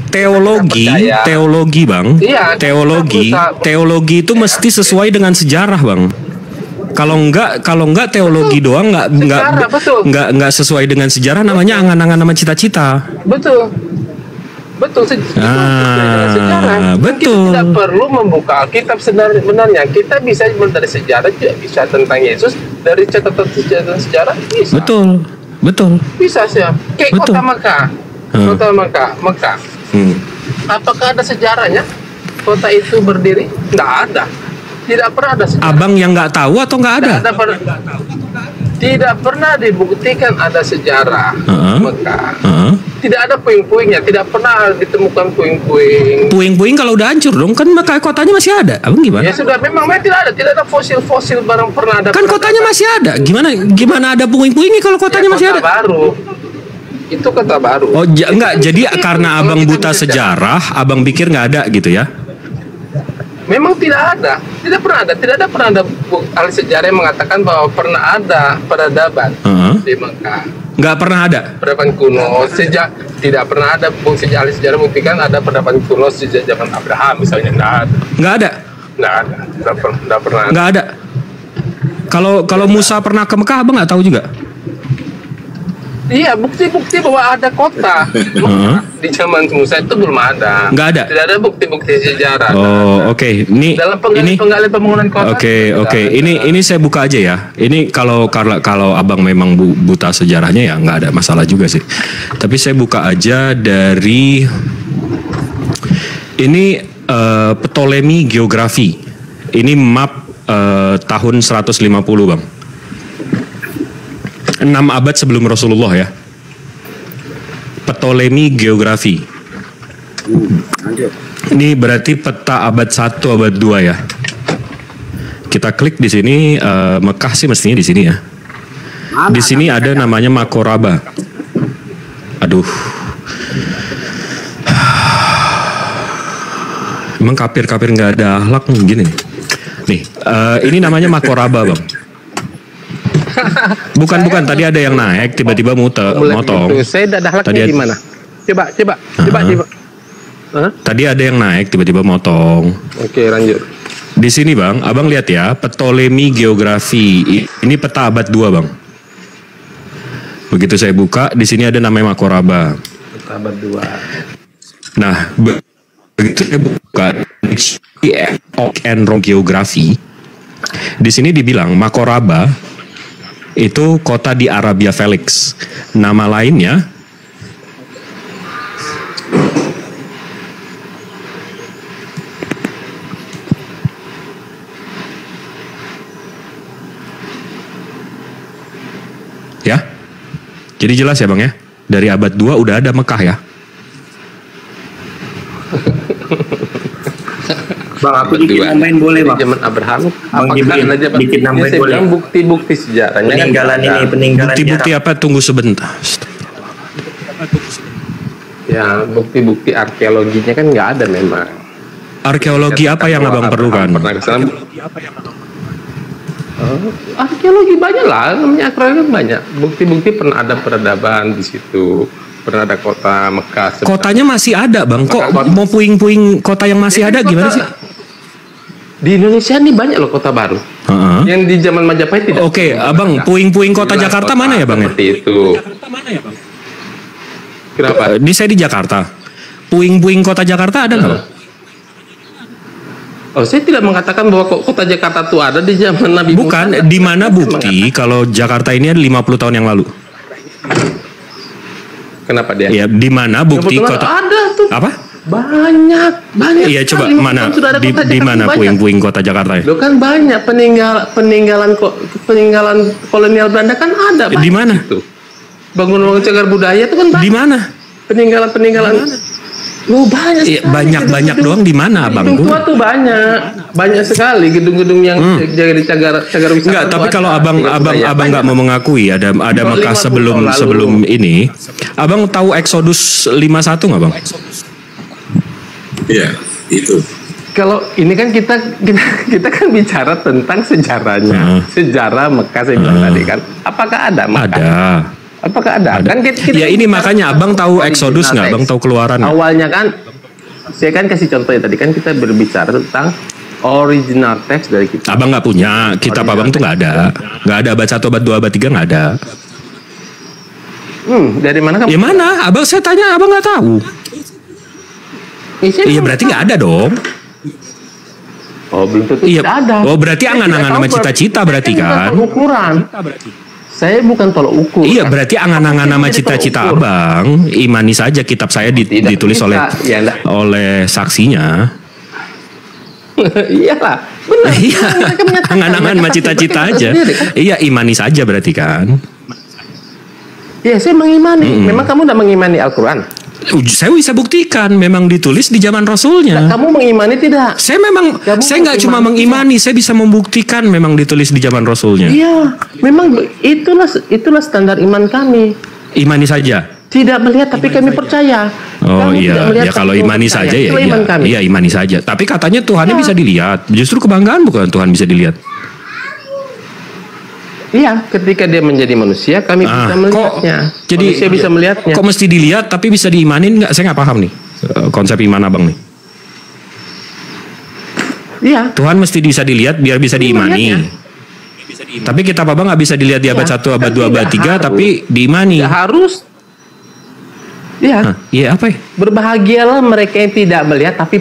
Teologi, Bang. Iya, teologi itu mesti sesuai dengan sejarah, Bang. Kalau enggak teologi doang enggak sesuai dengan sejarah, namanya angan-angan nama cita-cita. Betul. Sejarah. Betul. Kita tidak perlu membuka Alkitab sebenarnya. Kita bisa dari sejarah juga bisa tentang Yesus, dari catatan sejarah bisa. Betul. Bisa sih. Kayak kota Mekah. Mekah. Apakah ada sejarahnya? Kota itu berdiri? Nggak ada. Tidak pernah ada sejarah. Abang yang nggak tahu atau nggak ada? Tidak pernah dibuktikan ada sejarah Mekah. Tidak ada puing-puingnya, tidak pernah ditemukan puing-puing. Puing-puing kalau udah hancur dong, kan Mekah kotanya masih ada. Abang gimana? Ya sudah, memang tidak ada fosil-fosil barang pernah ada. Kan kotanya masih ada. Gimana ada puing-puingnya kalau kotanya masih ada? Baru. Itu kota baru. Oh, enggak. Jadi karena abang buta sejarah, abang pikir nggak ada gitu ya? Memang tidak ada ahli sejarah yang mengatakan bahwa pernah ada peradaban di Mekah. Nggak pernah ada. Peradaban kuno tidak pernah ada. Ahli sejarah membuktikan ada peradaban kuno sejak zaman Abraham misalnya. Nggak ada. Nggak ada. Kalau Musa pernah ke Mekah, abang nggak tahu juga. Iya, bukti-bukti bahwa ada kota di zaman Musa itu belum ada. Nggak ada. Tidak ada bukti-bukti sejarah. Oh, oke. Ini dalam penggalian pembangunan kota. Oke. Ini saya buka aja ya. Ini kalau abang memang buta sejarahnya ya nggak ada masalah juga sih. Tapi saya buka aja dari ini Ptolemy Geografi. Ini map tahun 150, Bang. 6 abad sebelum Rasulullah ya. Ptolemy Geografi. Ini berarti peta abad 1, abad 2 ya. Kita klik di sini, Mekah sih mestinya di sini ya. Di sini ada namanya Makoraba. Aduh. Emang kafir nggak ada akhlak gini. Nih, ini namanya Makoraba, Bang. Bukan. Tadi ada yang naik, tiba-tiba motong. Saya tidak ada tadi di mana? Coba. Tadi ada yang naik, tiba-tiba motong. Oke, lanjut. Di sini, Bang, abang lihat ya, Ptolemy Geografi. Ini peta abad 2, Bang. Begitu saya buka, di sini ada namanya Makoraba. Peta abad 2. Nah, begitu saya buka Oak and Rock Geografi, di sini dibilang Makoraba itu kota di Arabia Felix. Nama lainnya ya. Jadi jelas ya Bang ya, dari abad 2 udah ada Mekah ya. Bang, aku dikit nambahin boleh Bang? Zaman Abraham, Bang Jibril, dikit nambahin boleh? Bukti-bukti sejarahnya peninggalan ini, peninggalan bukti-bukti apa? Tunggu sebentar. Ya, bukti-bukti arkeologinya kan nggak ada memang. Arkeologi apa yang Abang perlukan? Arkeologi banyak lah, namanya arkeologi banyak. Bukti-bukti pernah ada peradaban di situ, pernah ada kota Mekah. Kotanya masih ada Bang, kok mau puing-puing kota yang masih ada gimana sih? Di Indonesia nih banyak loh kota baru. Yang di zaman Majapahit tidak. Oke, Abang, puing-puing kota Jakarta mana ya Bang? Seperti itu. Kenapa? Ini saya di Jakarta. Puing-puing kota Jakarta ada nggak? Oh, saya tidak mengatakan bahwa kota Jakarta itu ada di zaman Nabi Musa. Bukan, di mana bukti kalau Jakarta ini ada 50 tahun yang lalu? Kenapa dia? Ya, di mana bukti kota? Ada tuh. Apa? Banyak. Iya, coba mana di mana puing-puing kota Jakarta ya? Lo kan banyak peninggalan kolonial Belanda kan ada. Di mana? Bangunan cagar budaya itu kan banyak. Di mana? Peninggalan. Oh, banyak. Iya, banyak doang di mana Abang? Gedung tua tuh banyak sekali gedung-gedung yang jadi cagar wisata. Enggak, tapi kalau abang nggak mau mengakui ada Mekah sebelum ini, Abang tahu Exodus 51 nggak Bang? Iya, itu. Kalau ini kan kita kan bicara tentang sejarahnya, sejarah Mekah saya bilang tadi kan. Apakah ada Mekah? Ada. Apakah ada? Kan kita ya ini makanya Abang tahu Exodus nggak? Abang tahu Keluaran? Awalnya kan, saya kan kasih contohnya tadi kan kita berbicara tentang original text dari kita. Abang nggak punya, kitab Abang tuh nggak ada abad 1, abad 2, abad 3 nggak ada. Dari mana kamu? Ya mana? Abang saya tanya, Abang nggak tahu. Iya berarti nggak ada dong. Oh belum tentu tidak ada. Oh berarti angan-angan sama cita-cita berarti kan? Ukuran. Saya bukan tolok ukur. Iya berarti angan-angan nama cita-cita Abang. Imani saja kitab saya ditulis oleh saksinya. Iyalah, benar. Iya. Angan-angan sama cita-cita aja. Iya imani saja berarti kan. Iya saya mengimani. Memang kamu tidak mengimani Al-Quran? Saya bisa buktikan memang ditulis di zaman Rasulnya. Nah, kamu mengimani tidak? Saya nggak cuma mengimani, saya bisa membuktikan memang ditulis di zaman Rasulnya. Iya, memang itulah standar iman kami. Imani saja. Tidak melihat tapi kami percaya. Oh iya, ya kalau imani saja ya, iya imani saja. Tapi katanya Tuhannya bisa dilihat. Justru kebanggaan bukan Tuhan bisa dilihat. Iya, ketika dia menjadi manusia, kami bisa melihatnya. Jadi manusia bisa melihatnya. Kok mesti dilihat tapi bisa diimanin nggak? Saya nggak paham nih konsep iman Abang nih. Iya. Tuhan mesti bisa dilihat biar bisa diimani. Tapi kitab Abang nggak bisa dilihat di abad 1, abad 2, abad 3, tapi diimani. Tidak harus. Iya. Iya apa ya? Berbahagialah mereka yang tidak melihat tapi